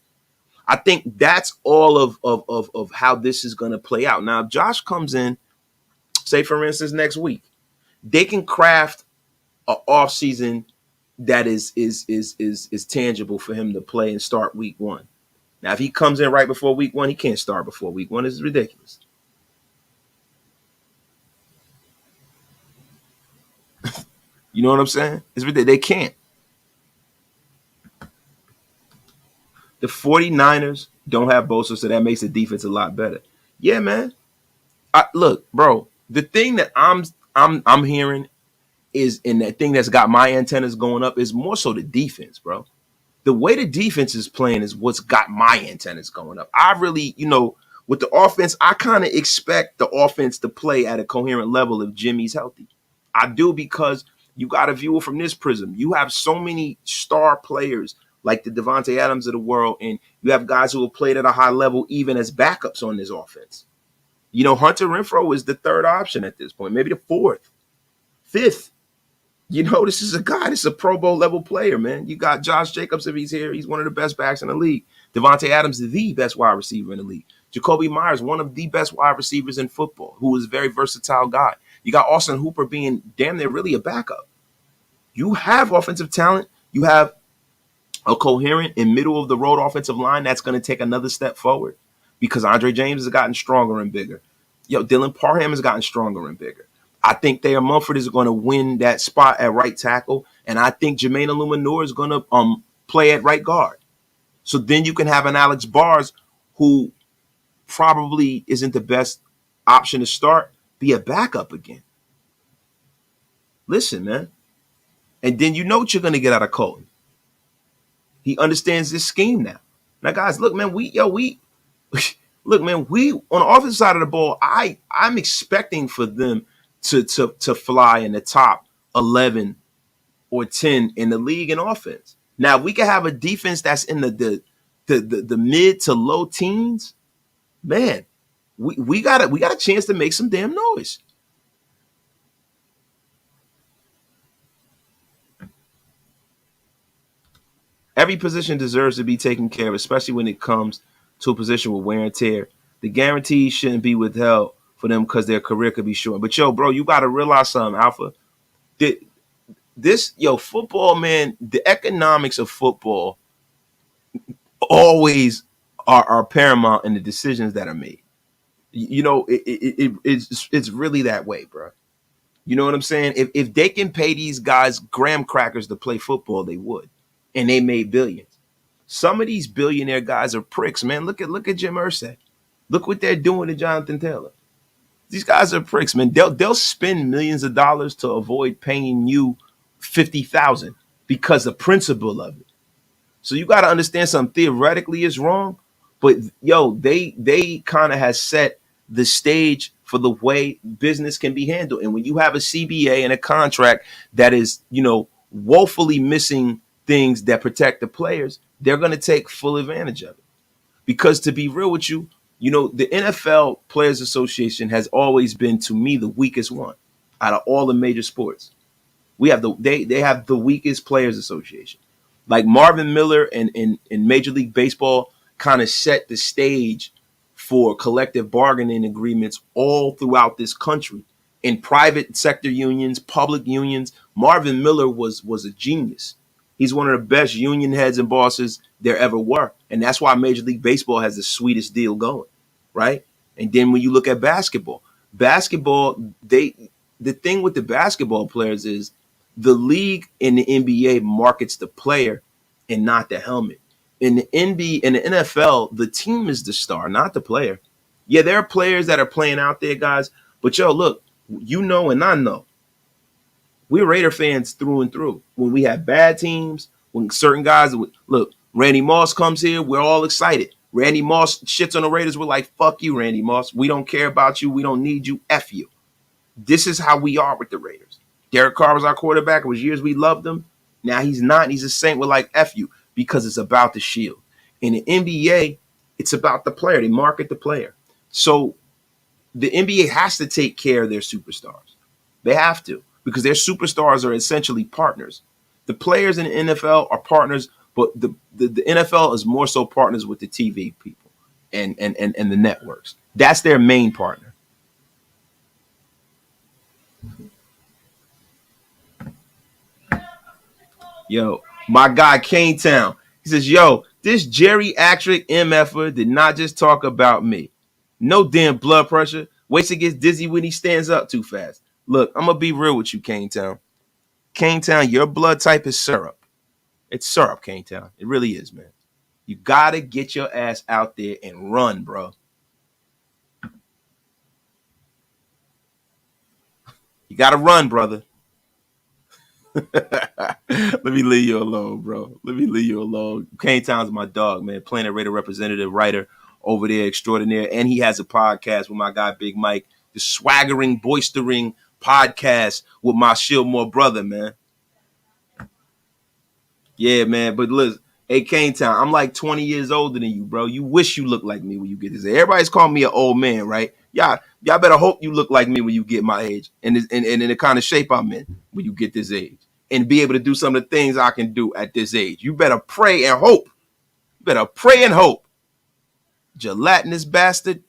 [SPEAKER 1] I think that's all of how this is going to play out. Now, if Josh comes in, say for instance next week, they can craft an offseason that is tangible for him to play and start week one. Now, if he comes in right before week one, he can't start before week one. It's ridiculous. You know what I'm saying? It's ridiculous. They can't. The 49ers don't have Bosa, so that makes the defense a lot better. Yeah, man. Look, bro, the thing that I'm hearing is, and the thing that's got my antennas going up, is more so the defense, bro. The way the defense is playing is what's got my antennas going up. I really, with the offense, I kind of expect the offense to play at a coherent level if Jimmy's healthy. I do, because you got to view it from this prism. You have so many star players like the Davante Adams of the world, and you have guys who have played at a high level even as backups on this offense. Hunter Renfrow is the third option at this point, maybe the fourth, fifth. This is a guy that's a Pro Bowl level player, man. You got Josh Jacobs, if he's here. He's one of the best backs in the league. Davante Adams is the best wide receiver in the league. Jacoby Myers, one of the best wide receivers in football, who is a very versatile guy. You got Austin Hooper being damn near really a backup. You have offensive talent. You have a coherent and middle of the road offensive line that's going to take another step forward, because Andre James has gotten stronger and bigger. Dylan Parham has gotten stronger and bigger. I think Thayer Mumford is going to win that spot at right tackle, and I think Jermaine Illuminor is going to play at right guard. So then you can have an Alex Bars, who probably isn't the best option to start, be a backup again. Listen, man. And then what you're going to get out of Colton. He understands this scheme now. Now, guys, look, man, we look, man, we on the offensive side of the ball, I'm expecting for them to fly in the top 11 or 10 in the league in offense. Now, we can have a defense that's in the mid to low teens. Man, we got a chance to make some damn noise. Every position deserves to be taken care of, especially when it comes to a position with wear and tear. The guarantees shouldn't be withheld for them because their career could be short. But, bro, you got to realize something, Alpha. Football, man, the economics of football always are paramount in the decisions that are made. It's really that way, bro. You know what I'm saying? If they can pay these guys graham crackers to play football, they would. And they made billions. Some of these billionaire guys are pricks, man. Look at Jim Irsay. Look what they're doing to Jonathan Taylor. These guys are pricks, man. They'll spend millions of dollars to avoid paying you $50,000 because the principle of it. So you got to understand something. Theoretically, it's wrong, but they kind of has set the stage for the way business can be handled. And when you have a CBA and a contract that is, woefully missing things that protect the players, they're going to take full advantage of it. Because to be real with you, the NFL Players Association has always been, to me, the weakest one out of all the major sports. They have the weakest Players Association. Like Marvin Miller in Major League Baseball kind of set the stage for collective bargaining agreements all throughout this country. In private sector unions, public unions, Marvin Miller was a genius He's one of the best union heads and bosses there ever were. And that's why Major League Baseball has the sweetest deal going, right? And then when you look at basketball, the thing with the basketball players is the league in the NBA markets the player and not the helmet. In the NFL, the team is the star, not the player. Yeah, there are players that are playing out there, guys. But yo, look, you know and I know. We're Raider fans through and through. When we have bad teams, when certain guys look, Randy Moss comes here, we're all excited. Randy Moss shits on the Raiders. We're like, fuck you, Randy Moss. We don't care about you. We don't need you. F you. This is how we are with the Raiders. Derek Carr was our quarterback. It was years we loved him. Now he's not. He's a Saint. We're like, F you, because it's about the shield. In the NBA, it's about the player. They market the player. So the NBA has to take care of their superstars. They have to, because their superstars are essentially partners. The players in the NFL are partners, but the NFL is more so partners with the TV people and the networks. That's their main partner. Yo, my guy Kane Town. He says, yo, this geriatric MFer did not just talk about me. No damn blood pressure. Waits to get dizzy when he stands up too fast. Look, I'm going to be real with you, Kane Town. Kane Town, your blood type is syrup. It's syrup, Kane Town. It really is, man. You got to get your ass out there and run, bro. You got to run, brother. Let me leave you alone, bro. Let me leave you alone. Kane Town's my dog, man. Planet Raider representative, writer over there, extraordinaire. And he has a podcast with my guy, Big Mike. The swaggering, boistering podcast with my Shieldmore brother, man. Yeah, man. But listen, hey, Kane Town, I'm like 20 years older than you, bro. You wish you looked like me when you get this age. Everybody's calling me an old man, right? Y'all better hope you look like me when you get my age and in the kind of shape I'm in when you get this age and be able to do some of the things I can do at this age. You better pray and hope. You better pray and hope. Gelatinous bastard.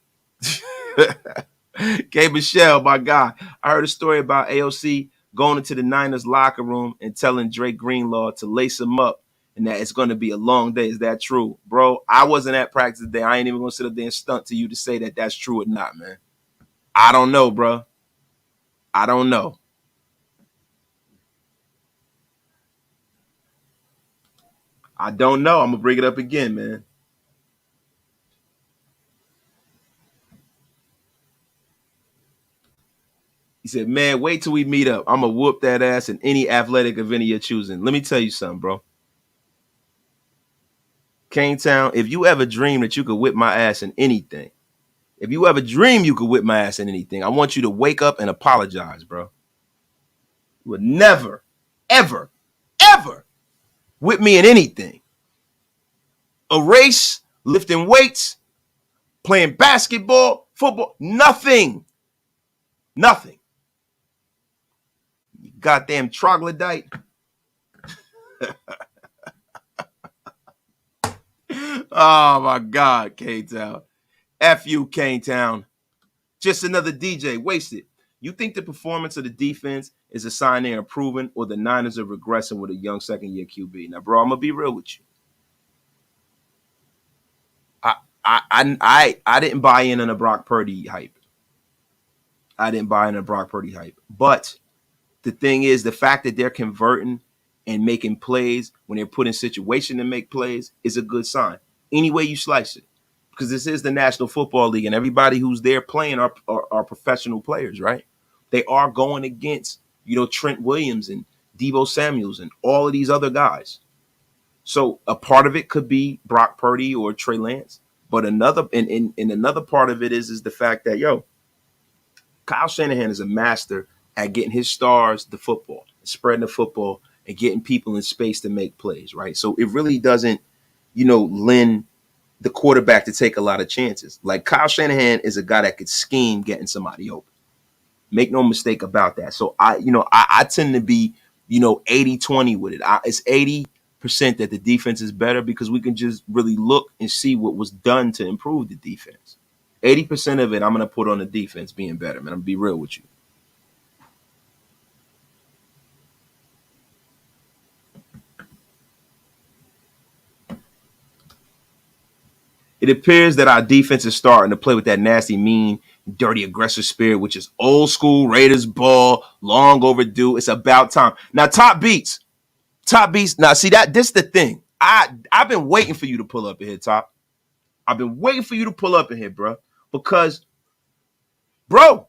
[SPEAKER 1] K. Michelle, my guy. I heard a story about AOC going into the Niners locker room and telling Drake Greenlaw to lace him up and that it's going to be a long day. Is that true? Bro, I wasn't at practice today. I ain't even going to sit up there and stunt to you to say that that's true or not, man. I don't know, bro. I don't know. I don't know. I'm going to bring it up again, man. He said, man, wait till we meet up. I'm going to whoop that ass in any athletic event you're choosing. Let me tell you something, bro. Kane Town, if you ever dream that you could whip my ass in anything, if you ever dream you could whip my ass in anything, I want you to wake up and apologize, bro. You would never, ever, ever whip me in anything. A race, lifting weights, playing basketball, football, nothing. Nothing. You goddamn troglodyte. Oh, my God, K-Town. F you, K-Town. Just another DJ, wasted. You think the performance of the defense is a sign they're improving or the Niners are regressing with a young second-year QB? Now, bro, I'm going to be real with you. I didn't buy in on the Brock Purdy hype. But the thing is, the fact that they're converting and making plays when they're put in situation to make plays is a good sign. Any way you slice it. Because this is the National Football League, and everybody who's there playing are professional players, right? They are going against, Trent Williams and Deebo Samuels and all of these other guys. So a part of it could be Brock Purdy or Trey Lance. But another part of it is the fact that, Kyle Shanahan is a master at getting his stars the football, spreading the football, and getting people in space to make plays, right? So it really doesn't, lend the quarterback to take a lot of chances. Like Kyle Shanahan is a guy that could scheme getting somebody open. Make no mistake about that. So I tend to be, 80-20 with it. It's 80% that the defense is better because we can just really look and see what was done to improve the defense. 80% of it I'm going to put on the defense being better, man. I'm going to be real with you. It appears that our defense is starting to play with that nasty, mean, dirty, aggressive spirit, which is old school Raiders ball, long overdue. It's about time. Now, top beats. Top beats. Now, see that this is the thing. I've been waiting for you to pull up in here, Top. I've been waiting for you to pull up in here, bro. Because, bro,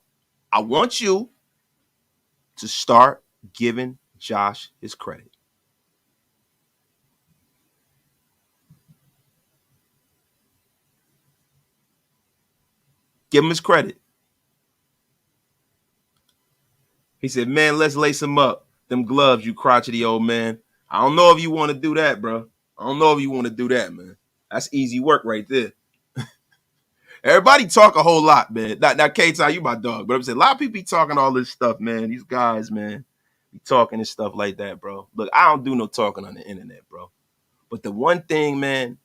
[SPEAKER 1] I want you to start giving Josh his credit. Give him his credit. He said, man, let's lace him up. Them gloves, you crotchety old man. I don't know if you want to do that, bro. I don't know if you want to do that, man. That's easy work right there. Everybody talk a whole lot, man. Now K-Ty, you my dog. But I'm saying a lot of people be talking all this stuff, man. These guys, man, be talking and stuff like that, bro. Look, I don't do no talking on the internet, bro. But the one thing, man,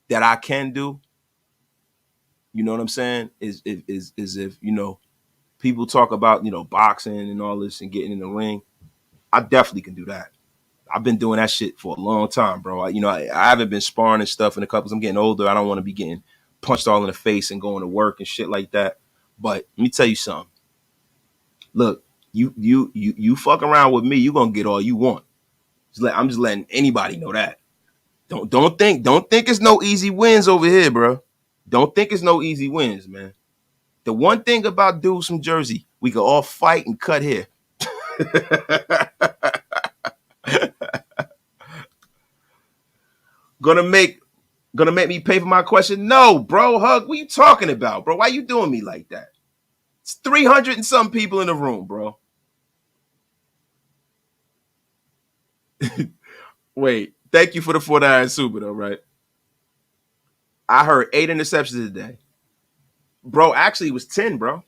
[SPEAKER 1] that I can do, you know what I'm saying, is if, you know, people talk about, you know, boxing and all this and getting in the ring, I definitely can do that. I've been doing that shit for a long time, bro. I haven't been sparring and stuff in a couple. I'm getting older. I don't want to be getting punched all in the face and going to work and shit like that. But let me tell you something. Look, you fuck around with me, you're gonna get all you want. I'm just letting anybody know that. Don't think it's no easy wins over here, bro. Don't think it's no easy wins, man. The one thing about dudes from Jersey, we can all fight and cut hair. Gonna make me pay for my question? No, bro. Hug, what you talking about, bro? Why you doing me like that? It's 300 and some people in the room, bro. Wait, thank you for the 49 Super, though, right? I heard 8 interceptions today. Bro, actually, it was 10, bro.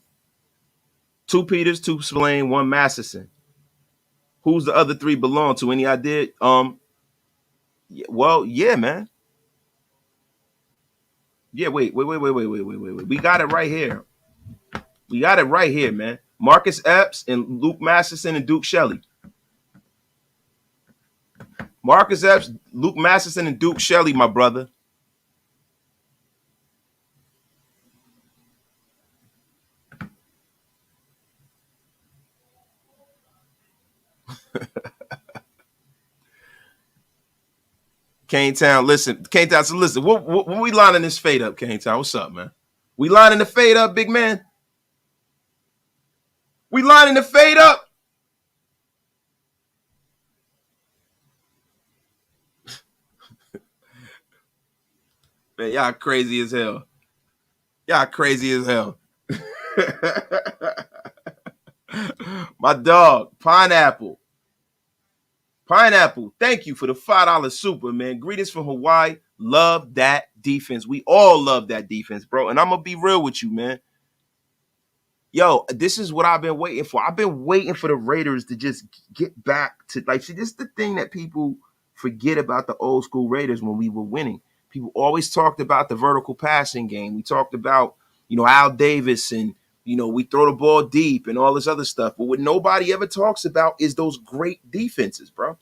[SPEAKER 1] 2 Peters, 2 Spillane, 1 Masterson. Who's the other 3 belong to? Any idea? Well, yeah, man. Yeah, wait. We got it right here. We got it right here, man. Marcus Epps and Luke Masterson and Duke Shelley. Marcus Epps, Luke Masterson, and Duke Shelley, my brother. K-Town, listen. K-Town, so listen. What we lining this fade up, K-Town? What's up, man? We lining the fade up, big man? We lining the fade up? Man, y'all crazy as hell. Y'all crazy as hell. My dog, Pineapple. Pineapple, thank you for the $5 super, man. Greetings from Hawaii. Love that defense. We all love that defense, bro. And I'm going to be real with you, man. Yo, this is what I've been waiting for. I've been waiting for the Raiders to just get back to, like, see, this is the thing that people forget about the old school Raiders when we were winning. People always talked about the vertical passing game. We talked about, you know, Al Davis and, you know, we throw the ball deep and all this other stuff. But what nobody ever talks about is those great defenses, bro.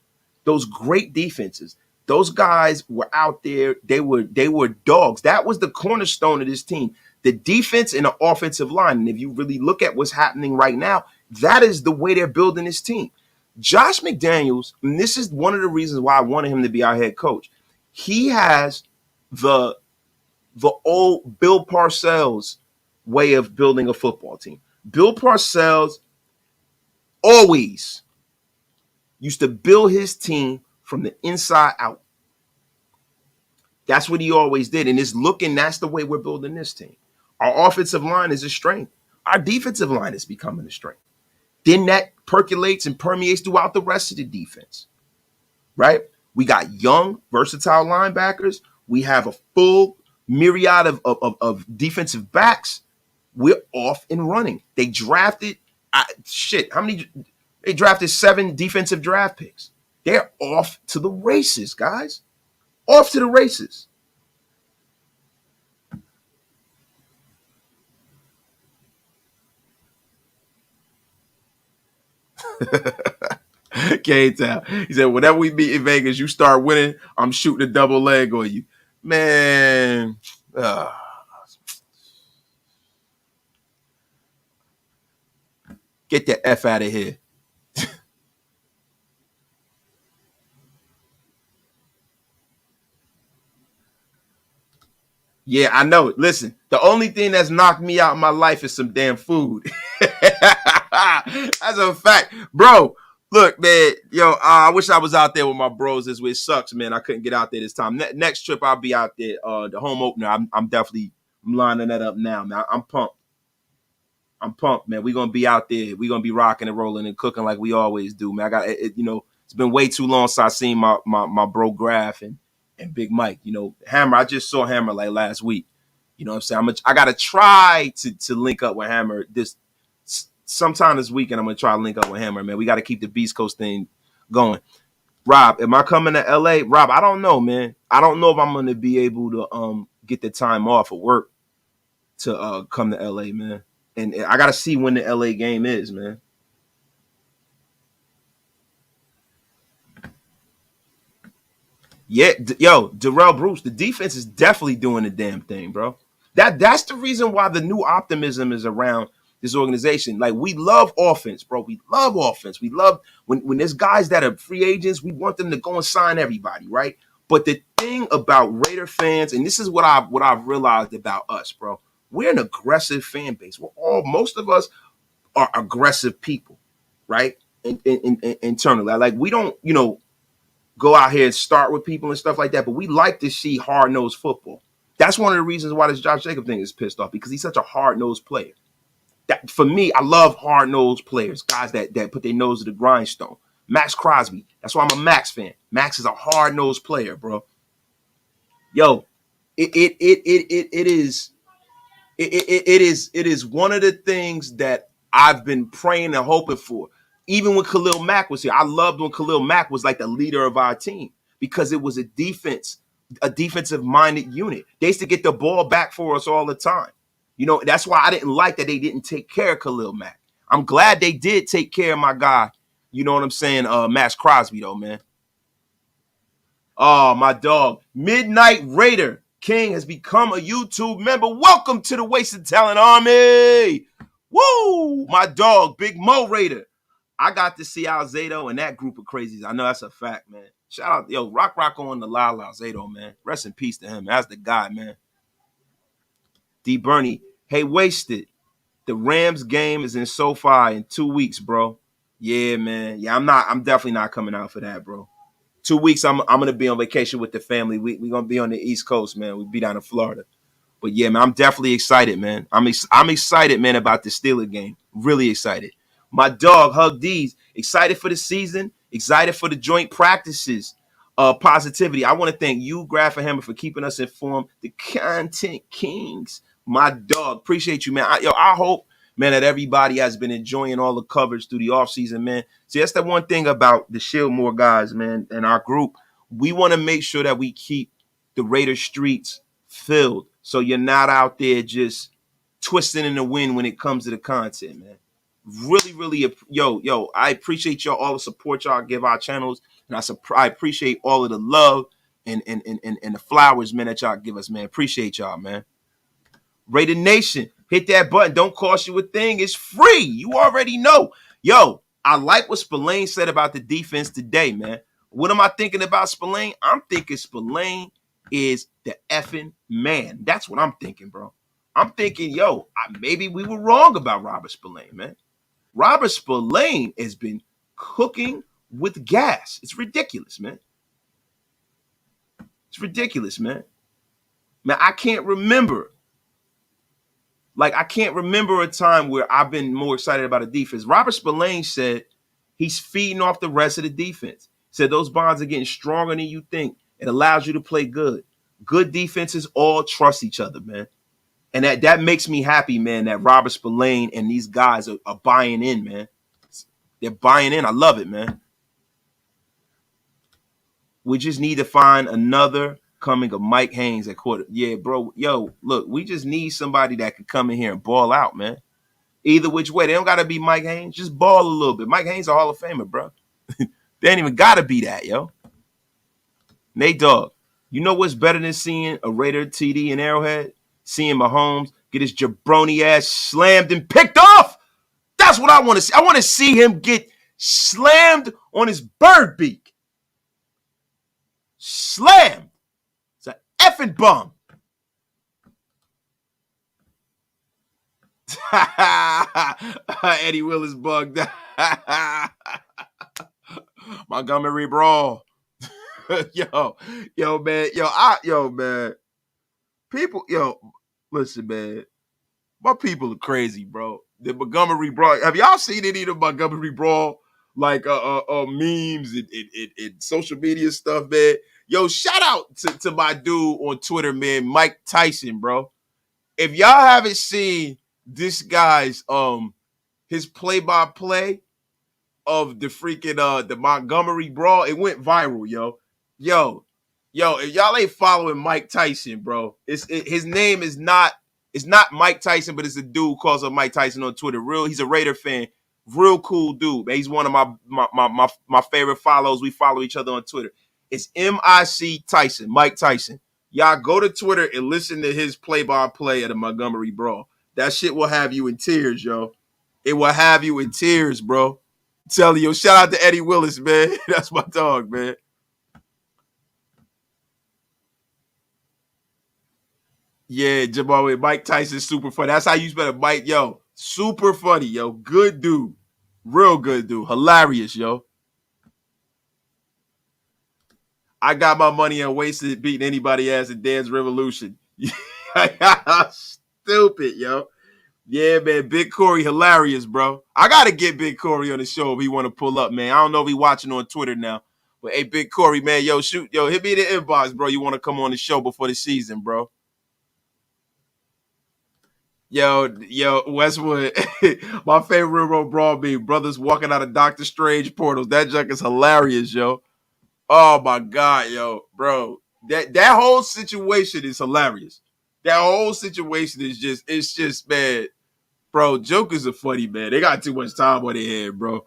[SPEAKER 1] Those great defenses. Those guys were out there. They were dogs. That was the cornerstone of this team. The defense and the offensive line. And if you really look at what's happening right now, that is the way they're building this team. Josh McDaniels, and this is one of the reasons why I wanted him to be our head coach. He has the old Bill Parcells way of building a football team. Bill Parcells always used to build his team from the inside out. That's what he always did. And that's the way we're building this team. Our offensive line is a strength. Our defensive line is becoming a strength. Then that percolates and permeates throughout the rest of the defense, right? We got young, versatile linebackers. We have a full myriad of defensive backs. We're off and running. They drafted, they drafted 7 defensive draft picks. They're off to the races, guys. Off to the races. K-Town. He said, whenever we meet in Vegas, you start winning, I'm shooting a double leg on you. Man, Get the F out of here. Yeah, I know. Listen, the only thing that's knocked me out in my life is some damn food. That's a fact. Bro, look, man, yo, I wish I was out there with my bros this way. It sucks, man. I couldn't get out there this time. Next trip, I'll be out there. The home opener, I'm definitely lining that up now, man. I'm pumped. I'm pumped, man. We're going to be out there. We're going to be rocking and rolling and cooking like we always do, man. I got it, it's been way too long since I seen my bro Graf and Big Mike. Hammer, I just saw Hammer like last week. You know what I'm saying? I got to try to link up with Hammer this sometime this weekend. I'm going to try to link up with Hammer, man. We got to keep the Beast Coast thing going. Rob, am I coming to LA? Rob, I don't know, man. I don't know if I'm going to be able to get the time off of work to come to LA, man. And I got to see when the LA game is, man. Yeah, Darrell Bruce, the defense is definitely doing the damn thing, bro. That's the reason why the new optimism is around this organization. Like, we love offense, bro. We love offense. We love when there's guys that are free agents, we want them to go and sign everybody, right? But the thing about Raider fans, and this is what I've realized about us, bro. We're an aggressive fan base. Most of us are aggressive people, right? Internally. Like, we don't, go out here and start with people and stuff like that, but we like to see hard-nosed football. That's one of the reasons why this Josh Jacobs thing is pissed off, because he's such a hard-nosed player. That, for me, I love hard-nosed players, guys that put their nose to the grindstone. Max Crosby, that's why I'm a Max fan. Max is a hard-nosed player, bro. Yo, it is one of the things that I've been praying and hoping for. Even when Khalil Mack was here, I loved when Khalil Mack was like the leader of our team, because it was a defensive-minded unit. They used to get the ball back for us all the time. That's why I didn't like that they didn't take care of Khalil Mack. I'm glad they did take care of my guy, you know what I'm saying, Max Crosby, though, man. Oh, my dog. Midnight Raider King has become a YouTube member. Welcome to the Wasted Talent Army. Woo! My dog, Big Mo Raider. I got to see Alzado and that group of crazies. I know that's a fact, man. Shout out, rock on the Lyle Alzado, man. Rest in peace to him. That's the guy, man. D. Bernie, hey, Wasted. The Rams game is in SoFi in 2 weeks, bro. Yeah, man. Yeah, I'm definitely not coming out for that, bro. 2 weeks, I'm gonna be on vacation with the family. We're gonna be on the East Coast, man. We'll be down in Florida. But yeah, man, I'm definitely excited, man. I'm excited, man, about the Steelers game. Really excited. My dog, Hug D's, excited for the season, excited for the joint practices. Positivity. I want to thank you, Graf and Hammer, for keeping us informed. The Content Kings, my dog. Appreciate you, man. I hope, man, that everybody has been enjoying all the coverage through the offseason, man. See, that's the one thing about the Shieldmore guys, man, and our group. We want to make sure that we keep the Raider streets filled, so you're not out there just twisting in the wind when it comes to the content, man. Really, I appreciate y'all, all the support y'all give our channels, and I appreciate all of the love and the flowers, man, that y'all give us, man. Appreciate y'all, man. Raider Nation, hit that button. Don't cost you a thing. It's free. You already know. Yo, I like what Spillane said about the defense today, man. What am I thinking about Spillane? I'm thinking Spillane is the effing man. That's what I'm thinking, bro. I'm thinking, maybe we were wrong about Robert Spillane, man. Robert Spillane has been cooking with gas. It's ridiculous, man. It's ridiculous, man. Man, I can't remember a time where I've been more excited about a defense. Robert Spillane said he's feeding off the rest of the defense. Said those bonds are getting stronger than you think. It allows you to play good. Good defenses all trust each other, man. And that makes me happy, man, that Robert Spillane and these guys are buying in, man. They're buying in. I love it, man. We just need to find another coming of Mike Haynes at quarter. Yeah, bro. Yo, look, we just need somebody that can come in here and ball out, man. Either which way. They don't got to be Mike Haynes. Just ball a little bit. Mike Haynes a Hall of Famer, bro. They ain't even got to be that, yo. Nate Dogg. You know what's better than seeing a Raider TD in Arrowhead? Seeing Mahomes get his jabroni ass slammed and picked off. That's what I want to see. I want to see him get slammed on his bird beak. Slammed. It's an effing bum. Eddie Willis bugged. Montgomery Brawl. yo, man. People, listen, man. My people are crazy, bro. The Montgomery Brawl. Have y'all seen any of the Montgomery Brawl like memes and social media stuff, man? Yo, shout out to my dude on Twitter, man, Mike Tyson, bro. If y'all haven't seen this guy's his play-by-play of the freaking the Montgomery Brawl, it went viral, yo. If y'all ain't following Mike Tyson, bro, his name is not. It's not Mike Tyson, but it's a dude who calls up Mike Tyson on Twitter. He's a Raider fan. Real cool dude, man. He's one of my favorite follows. We follow each other on Twitter. It's MIC Tyson, Mike Tyson. Y'all go to Twitter and listen to his play-by-play of the Montgomery Brawl. That shit will have you in tears, yo. It will have you in tears, bro. I'm telling you, shout out to Eddie Willis, man. That's my dog, man. Yeah, Jamal, Mike Tyson's super funny. That's how you spell it, Mike. Yo, super funny, yo. Good dude. Real good dude. Hilarious, yo. I got my money and wasted beating anybody ass in Dance Revolution. Stupid, yo. Yeah, man. Big Corey, hilarious, bro. I got to get Big Corey on the show if he want to pull up, man. I don't know if he watching on Twitter now. But, hey, Big Corey, man, yo, shoot. Yo, hit me in the inbox, bro. You want to come on the show before the season, bro. Yo, Westwood. My favorite Railroad Brawl be brothers walking out of Doctor Strange portals. That junk is hilarious, yo. Oh my God, yo, bro. That whole situation is hilarious. That whole situation is just man, bro. Jokers are funny, man. They got too much time on their head, bro.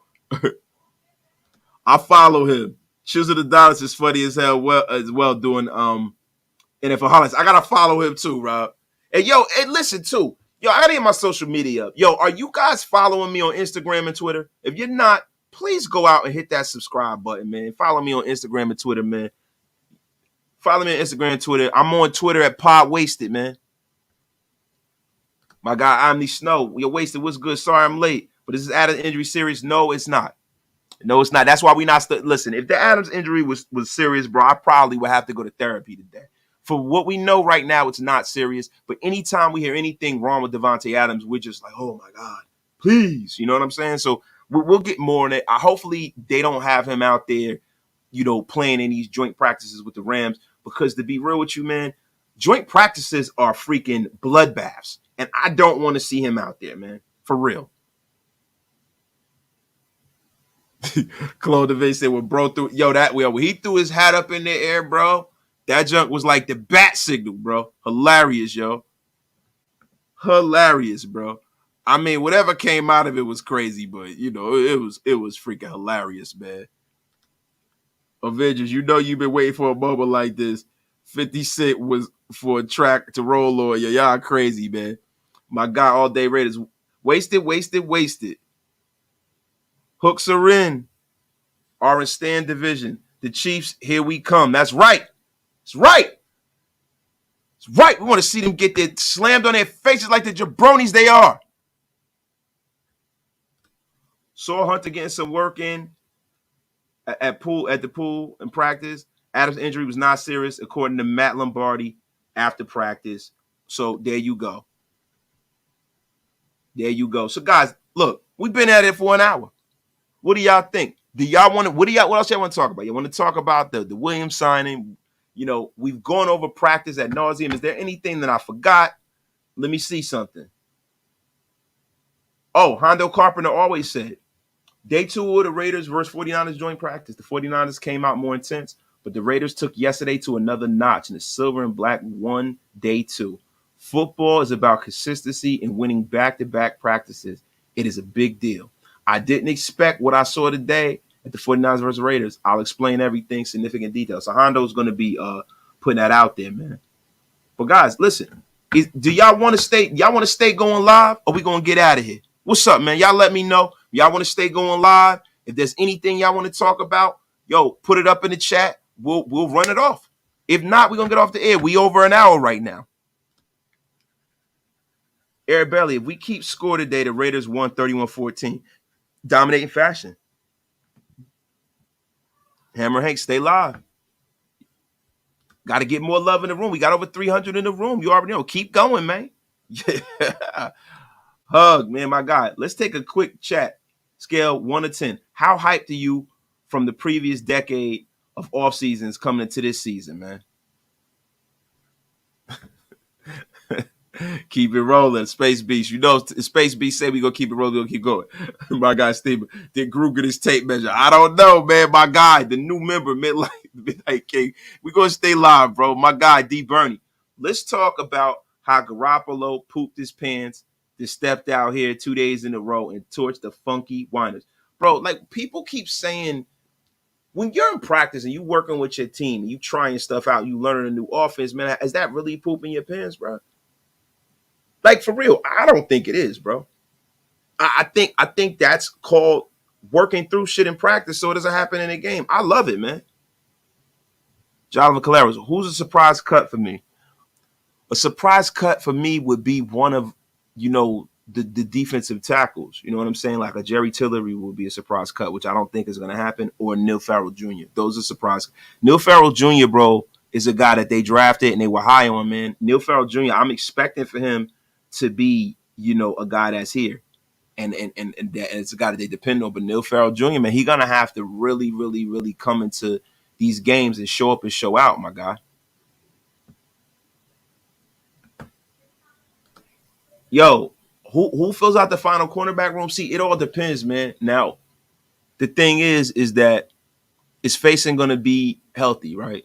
[SPEAKER 1] I follow him. Chisel the Dallas is funny as hell as well doing NFL highlights. I gotta follow him too, Rob. And listen too. Yo, I gotta get my social media up. Yo, are you guys following me on Instagram and Twitter? If you're not, please go out and hit that subscribe button, man. Follow me on Instagram and Twitter, man. Follow me on Instagram and Twitter. I'm on Twitter at Pod Wasted, man. My guy, Omni Snow. You're wasted. What's good? Sorry I'm late. But this is Adams injury serious? No, it's not. No, it's not. That's why we not listen, if the Adams injury was serious, bro, I probably would have to go to therapy today. For what we know right now, it's not serious. But anytime we hear anything wrong with Davante Adams, we're just like, oh, my God, please. You know what I'm saying? So we'll get more on it. Hopefully they don't have him out there, playing in these joint practices with the Rams. Because to be real with you, man, joint practices are freaking bloodbaths. And I don't want to see him out there, man. For real. Claude DeVay said, well, bro, when he threw his hat up in the air, bro, that junk was like the bat signal, bro. Hilarious, yo. Hilarious, bro. I mean, whatever came out of it was crazy, but it was freaking hilarious, man. Avengers, you've been waiting for a moment like this. 50 Cent was for a track to roll on. Y'all crazy, man. My guy, All Day Raiders. Wasted. Hooks are in. Orange stand division. The Chiefs, here we come. That's right. It's right. It's right. We want to see them get their slammed on their faces like the jabronis they are. Saw Hunter getting some work in at the pool in practice. Adams' injury was not serious, according to Matt Lombardi after practice. So there you go. So guys, look, we've been at it for an hour. What do y'all think? What else y'all want to talk about? You want to talk about the Williams signing? We've gone over practice ad nauseum. Is there anything that I forgot? Let me see something. Oh, Hondo Carpenter always said, day 2 of the Raiders versus 49ers joint practice. The 49ers came out more intense, but the Raiders took yesterday to another notch, and the silver and black won day 2. Football is about consistency and winning back-to-back practices. It is a big deal. I didn't expect what I saw today at the 49ers versus Raiders. I'll explain everything, significant details. So Hondo's going to be putting that out there, man. But guys, listen. Do y'all want to stay? Y'all want to stay going live, or we gonna get out of here? What's up, man? Y'all let me know. Y'all want to stay going live? If there's anything y'all want to talk about, yo, put it up in the chat. We'll run it off. If not, we're gonna get off the air. We over an hour right now. Eric Belly, if we keep score today, the Raiders won 31-14. Dominating fashion. Hammer Hank, stay live. Got to get more love in the room. We got over 300 in the room. You already know. Keep going, man. Yeah. Hug, man, my God. Let's take a quick chat. Scale 1 to 10. How hyped are you from the previous decade of off seasons coming into this season, man? Keep it rolling, Space Beast. You know, Space Beast said we gonna keep it rolling, we gonna keep going. My guy Steven, did Gru get his tape measure? I don't know, man. My guy, the new member, Midnight King. We gonna stay live, bro. My guy D Bernie. Let's talk about how Garoppolo pooped his pants, just stepped out here 2 days in a row and torched the funky whiners. Bro, like people keep saying when you're in practice and you working with your team, you trying stuff out, you learning a new offense, man. Is that really pooping your pants, bro? Like, for real, I don't think it is, bro. I think that's called working through shit in practice so it doesn't happen in a game. I love it, man. Jonathan Caleros, who's a surprise cut for me? A surprise cut for me would be one of, the defensive tackles. You know what I'm saying? Like a Jerry Tillery would be a surprise cut, which I don't think is going to happen, or Neil Farrell Jr. Those are surprise. Neil Farrell Jr., bro, is a guy that they drafted and they were high on, man. Neil Farrell Jr., I'm expecting for him to be, a guy that's here. And it's a guy that they depend on. But Neil Farrell Jr., man, he's going to have to really, really, really come into these games and show up and show out, my guy. Yo, who fills out the final cornerback room? See, it all depends, man. Now, the thing is that it's facing going to be healthy, right?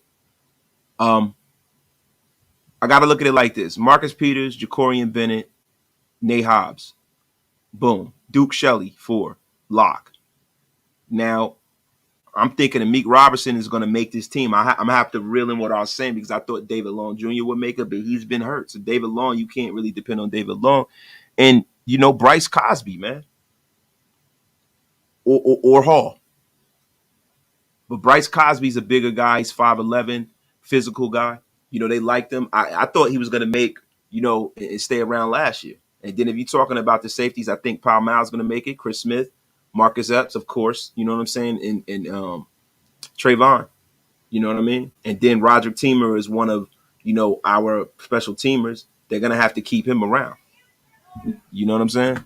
[SPEAKER 1] I got to look at it like this. Marcus Peters, Jacorian Bennett, Nate Hobbs. Boom. Duke Shelley, 4. Lock. Now, I'm thinking Amik Robertson is going to make this team. I'm going to have to reel in what I was saying because I thought David Long Jr. would make it, but he's been hurt. So David Long, you can't really depend on David Long. And, Bryce Cosby, man. Or Hall. But Bryce Cosby's a bigger guy. He's 5'11", physical guy. They liked him. I thought he was going to make, and stay around last year. And then if you're talking about the safeties, I think Pal Mal's going to make it. Chris Smith, Marcus Epps, of course. You know what I'm saying? And Trayvon. You know what I mean? And then Roderick Teamer is one of, our special teamers. They're going to have to keep him around. You know what I'm saying?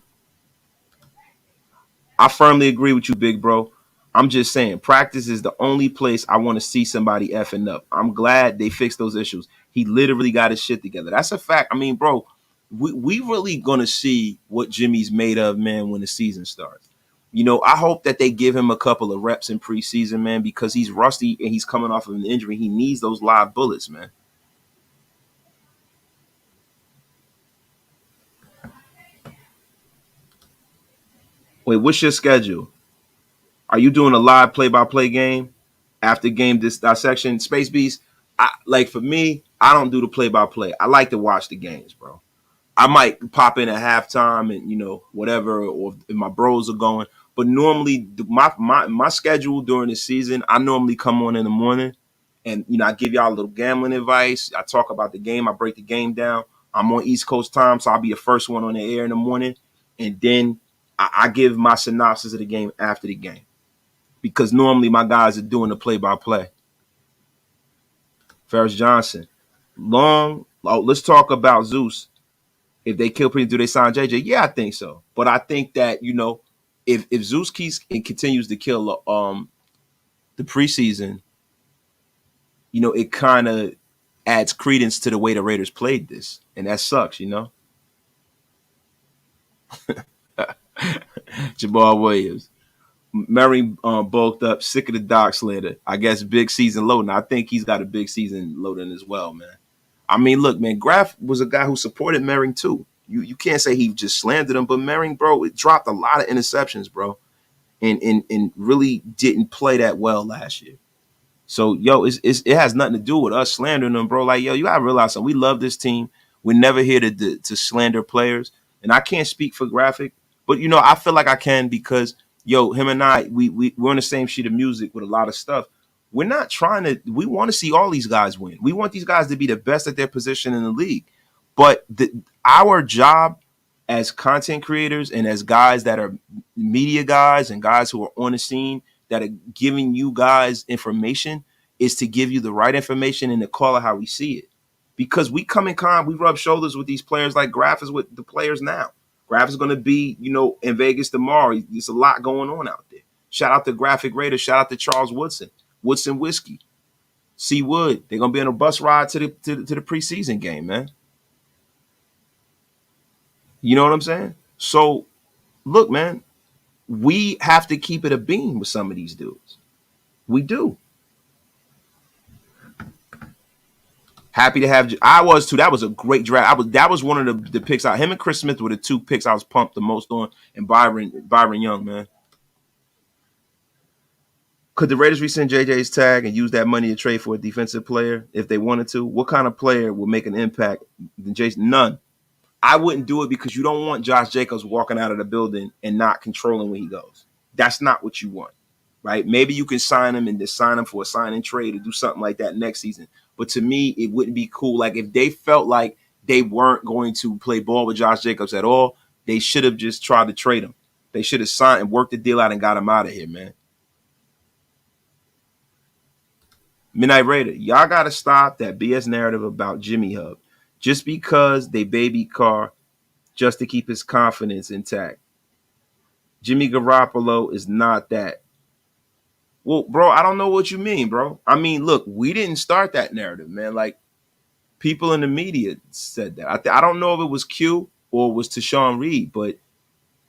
[SPEAKER 1] I firmly agree with you, big bro. I'm just saying, practice is the only place I want to see somebody effing up. I'm glad they fixed those issues. He literally got his shit together. That's a fact. I mean, bro, we really going to see what Jimmy's made of, man, when the season starts. I hope that they give him a couple of reps in preseason, man, because he's rusty and he's coming off of an injury. He needs those live bullets, man. Wait, what's your schedule? Are you doing a live play-by-play game after game dissection? Space Beast, for me, I don't do the play-by-play. I like to watch the games, bro. I might pop in at halftime and, whatever, or if my bros are going. But normally, my schedule during the season, I normally come on in the morning and, I give y'all a little gambling advice. I talk about the game. I break the game down. I'm on East Coast time, so I'll be the first one on the air in the morning. And then I give my synopsis of the game after the game. Because normally my guys are doing the play-by-play. Ferris Johnson. Let's talk about Zeus. If they kill Prince, do they sign JJ? Yeah, I think so. But I think that, if Zeus keeps and continues to kill the preseason, it kind of adds credence to the way the Raiders played this. And that sucks, Jabbar Williams. Murray bulked up, sick of the Doc slander. I guess big season loading. I think he's got a big season loading as well, man. I mean, look, man, Graf was a guy who supported Merring too. You can't say he just slandered him, but Merring, bro, it dropped a lot of interceptions, bro, and really didn't play that well last year. So, yo, it has nothing to do with us slandering them, bro. Like, yo, you gotta realize something. We love this team. We're never here to slander players. And I can't speak for Graphic, but I feel like I can because, yo, him and I, we're on the same sheet of music with a lot of stuff. We're not trying to. We want to see all these guys win. We want these guys to be the best at their position in the league. But our job as content creators and as guys that are media guys and guys who are on the scene that are giving you guys information is to give you the right information and to call it how we see it. Because we come in we rub shoulders with these players like Graf is with the players now. Graf is going to be, in Vegas tomorrow. There's a lot going on out there. Shout out to Graphic Raider. Shout out to Charles Woodson Whiskey, C Wood. They're going to be on a bus ride to the preseason game, man. You know what I'm saying? So, look, man, we have to keep it a beam with some of these dudes. We do. Happy to have. I was too. That was a great draft. That was one of the picks. Him and Chris Smith were the two picks I was pumped the most on, and Byron Young, man. Could the Raiders rescind JJ's tag and use that money to trade for a defensive player if they wanted to? What kind of player would make an impact than Jason? None. I wouldn't do it because you don't want Josh Jacobs walking out of the building and not controlling where he goes. That's not what you want, right? Maybe you can sign him and just sign him for a sign and trade or do something like that next season. But to me, it wouldn't be cool. Like if they felt like they weren't going to play ball with Josh Jacobs at all, they should have just tried to trade him. They should have signed and worked the deal out and got him out of here, man. Midnight Raider, y'all got to stop that BS narrative about Jimmy Hub. Just because they baby Carr just to keep his confidence intact. Jimmy Garoppolo is not that. Well, bro, I don't know what you mean, bro. I mean, look, we didn't start that narrative, man. Like, people in the media said that. I don't know if it was Q or it was Tashawn Reed, but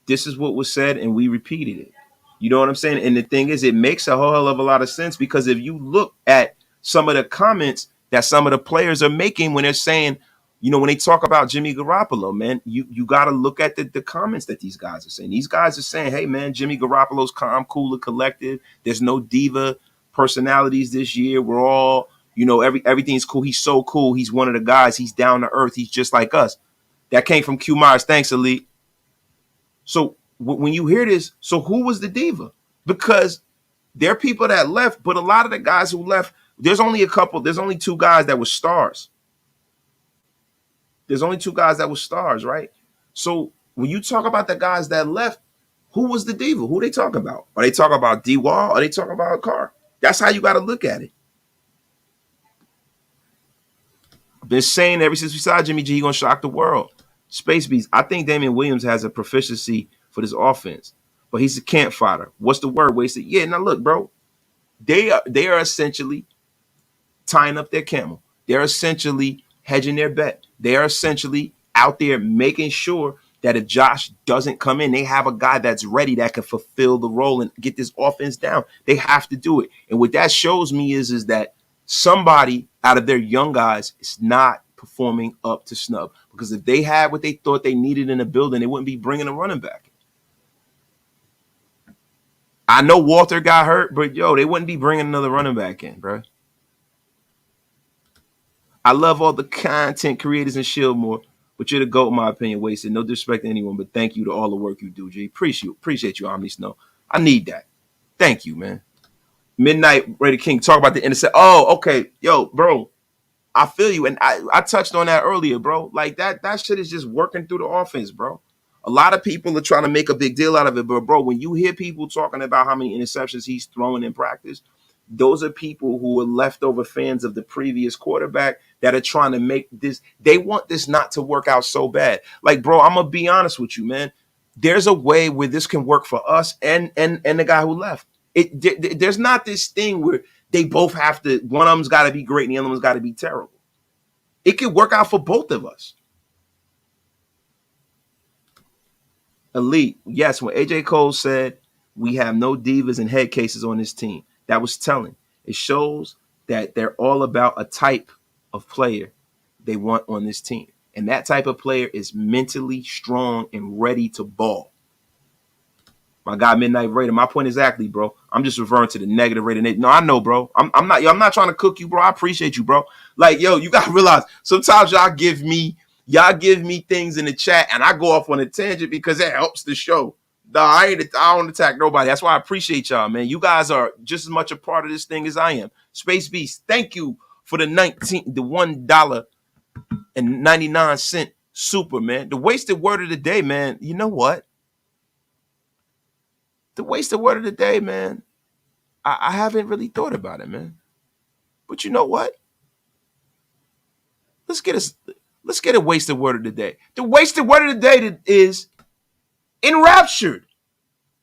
[SPEAKER 1] this is what was said, and we repeated it. You know what I'm saying? And the thing is, it makes a whole hell of a lot of sense because if you look at some of the comments that some of the players are making when they're saying, when they talk about Jimmy Garoppolo, man, you got to look at the comments that these guys are saying. These guys are saying, hey, man, Jimmy Garoppolo's calm, cool, and collected. There's no diva personalities this year. We're all, everything's cool. He's so cool. He's one of the guys. He's down to earth. He's just like us. That came from Q Myers. Thanks, Elite. So when you hear this, so who was the diva? Because there are people that left, but a lot of the guys who left, there's only two guys that were stars. There's only two guys that were stars, right? So when you talk about the guys that left, who was the diva? Who they talking about? Are they talking about D-Wall? Are they talking about Carr? That's how you got to look at it. I've been saying ever since we saw Jimmy G, he's going to shock the world. Space Beast, I think Damian Williams has a proficiency for this offense, but he's a camp fodder. What's the word? Wasted. Yeah, now look, bro. They are essentially tying up their camel. They're essentially hedging their bet. They are essentially out there making sure that if Josh doesn't come in, they have a guy that's ready that can fulfill the role and get this offense down. They have to do it. And what that shows me is that somebody out of their young guys is not performing up to snub. Because if they had what they thought they needed in the building, they wouldn't be bringing a running back. I know Walter got hurt, but, they wouldn't be bringing another running back in, bro. I love all the content creators in Shieldmore, but you're the GOAT, in my opinion, Wasted. No disrespect to anyone, but thank you to all the work you do, G. Appreciate you, Omni Snow. I need that. Thank you, man. Midnight Raider King, talk about the intercept. Oh, okay. Yo, bro, I feel you. And I touched on that earlier, bro. Like, that shit is just working through the offense, bro. A lot of people are trying to make a big deal out of it, but, bro, when you hear people talking about how many interceptions he's throwing in practice, those are people who are leftover fans of the previous quarterback that are trying to make this. They want this not to work out so bad. Like, bro, I'm going to be honest with you, man. There's a way where this can work for us and the guy who left. There's not this thing where they both have to, one of them's got to be great and the other one's got to be terrible. It could work out for both of us. Elite, yes, when AJ Cole said we have no divas and head cases on this team, that was telling. It shows that they're all about a type of player they want on this team. And that type of player is mentally strong and ready to ball. My guy Midnight Raider. My point exactly, bro. I'm just referring to the negative rating. No, I know, bro. I'm not trying to cook you, bro. I appreciate you, bro. Like, yo, you gotta realize sometimes y'all give me things in the chat and I go off on a tangent because it helps the show. No, I don't attack nobody. That's why I appreciate y'all, man. You guys are just as much a part of this thing as I am. Space Beast, thank you for the $1.99 super, man. The wasted word of the day, man. You know what? The wasted word of the day, man. I haven't really thought about it, man. But you know what? Let's get a wasted word of the day. The wasted word of the day is enraptured.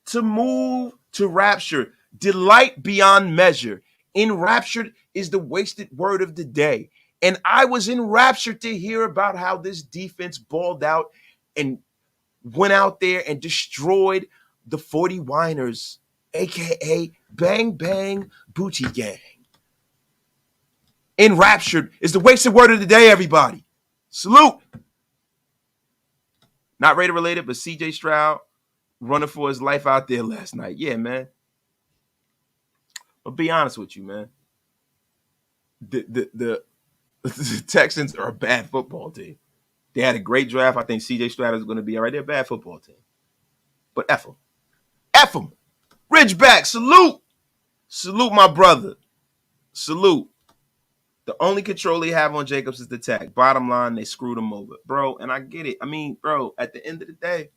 [SPEAKER 1] To move to rapture, delight beyond measure. Enraptured is the wasted word of the day. And I was enraptured to hear about how this defense balled out and went out there and destroyed the 40 Winers, a.k.a. Bang Bang Booty Gang. Enraptured is the wasted word of the day, everybody. Salute. Not Raider related, but CJ Stroud running for his life out there last night. Yeah, man. But be honest with you, man. The Texans are a bad football team. They had a great draft. I think CJ Stroud is going to be all right. They're a bad football team. But F them. F them. Ridgeback, salute. Salute, my brother. Salute. The only control they have on Jacobs is the tag. Bottom line, they screwed him over. Bro, and I get it. I mean, bro, at the end of the day,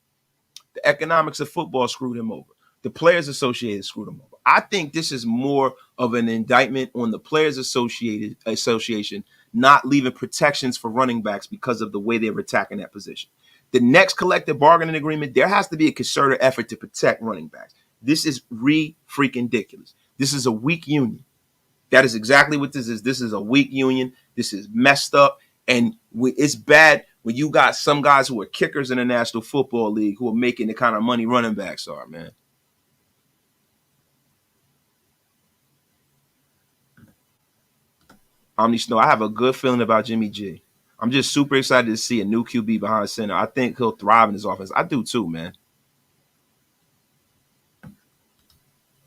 [SPEAKER 1] the economics of football screwed him over. The Players Associated screwed him over. I think this is more of an indictment on the Players Association not leaving protections for running backs because of the way they were attacking that position. The next collective bargaining agreement, there has to be a concerted effort to protect running backs. This is freaking-ridiculous. This is a weak union. That is exactly what this is. This is a weak union. This is messed up. And it's bad when you got some guys who are kickers in the National Football League who are making the kind of money running backs are, man. Omni Snow, I have a good feeling about Jimmy G. I'm just super excited to see a new QB behind center. I think he'll thrive in his offense. I do too, man.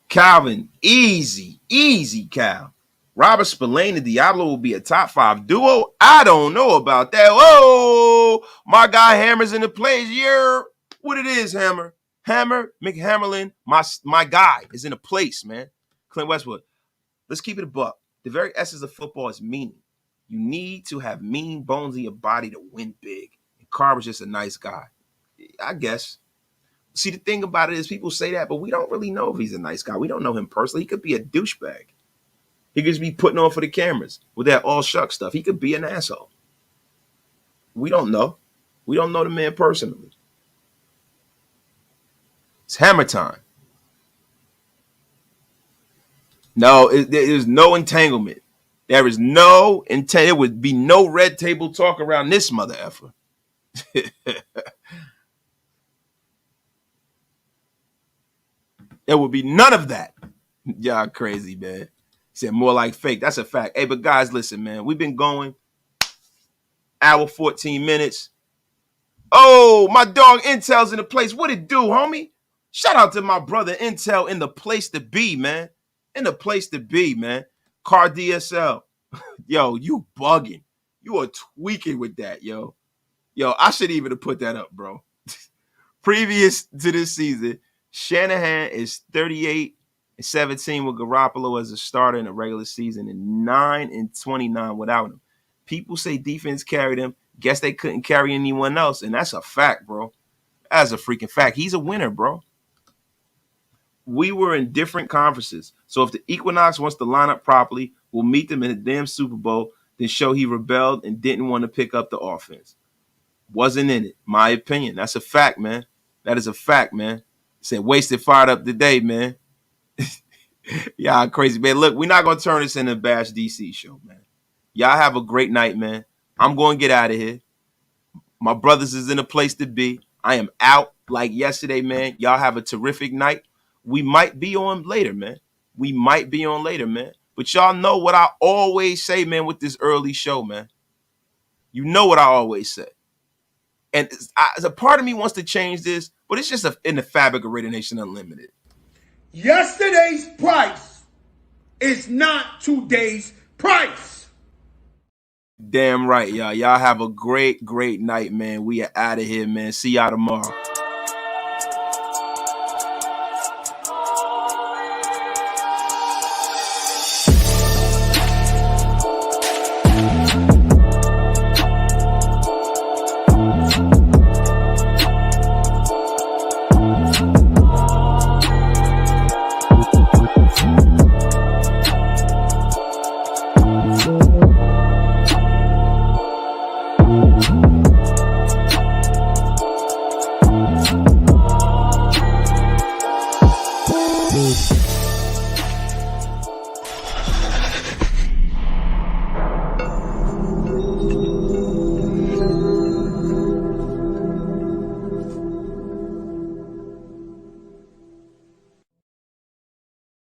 [SPEAKER 1] Calvin, easy, Cal. Robert Spillane and Diablo will be a top 5 duo. I don't know about that. Whoa, my guy Hammer's in the place. Yeah, what it is, Hammer? Hammer McHammerlin, my guy is in a place, man. Clint Westwood. Let's keep it a buck. The very essence of football is meaning. You need to have mean bones in your body to win big. And Carr just a nice guy, I guess. See, the thing about it is people say that, but we don't really know if he's a nice guy. We don't know him personally. He could be a douchebag. He could just be putting on for the cameras with that all shuck stuff. He could be an asshole. We don't know. We don't know the man personally. It's hammer time. No, there's no entanglement. There is no intent. There would be no red table talk around this mother effer. There would be none of that. Y'all crazy, man. He said more like fake. That's a fact. Hey, but guys, listen, man. We've been going hour 14 minutes. Oh, my dog Intel's in the place. What it do, homie? Shout out to my brother Intel in the place to be, man. In the place to be, man. Car DSL. Yo, you bugging. You are tweaking with that, yo. Yo, I should even have put that up, bro. Previous to this season, Shanahan is 38-17 with Garoppolo as a starter in the regular season and 9-29 without him. People say defense carried him. Guess they couldn't carry anyone else, and that's a fact, bro. That's a freaking fact. He's a winner, bro. We were in different conferences, so if the Equinox wants to line up properly, we'll meet them in the damn Super Bowl, then show he rebelled and didn't want to pick up the offense. Wasn't in it. My opinion. That's a fact, man. That is a fact, man. Said wasted fired up today, man. Y'all crazy, man. Look, we're not going to turn this into a Bash DC show, man. Y'all have a great night, man. I'm going to get out of here. My brothers is in a place to be. I am out like yesterday, man. Y'all have a terrific night. We might be on later, man. But y'all know what I always say, man, with this early show, man. You know what I always say. And a part of me wants to change this, but it's just in the fabric of Raider Nation Unlimited.
[SPEAKER 2] Yesterday's price is not today's price.
[SPEAKER 1] Damn right, y'all. Y'all have a great, great night, man. We are out of here, man. See y'all tomorrow.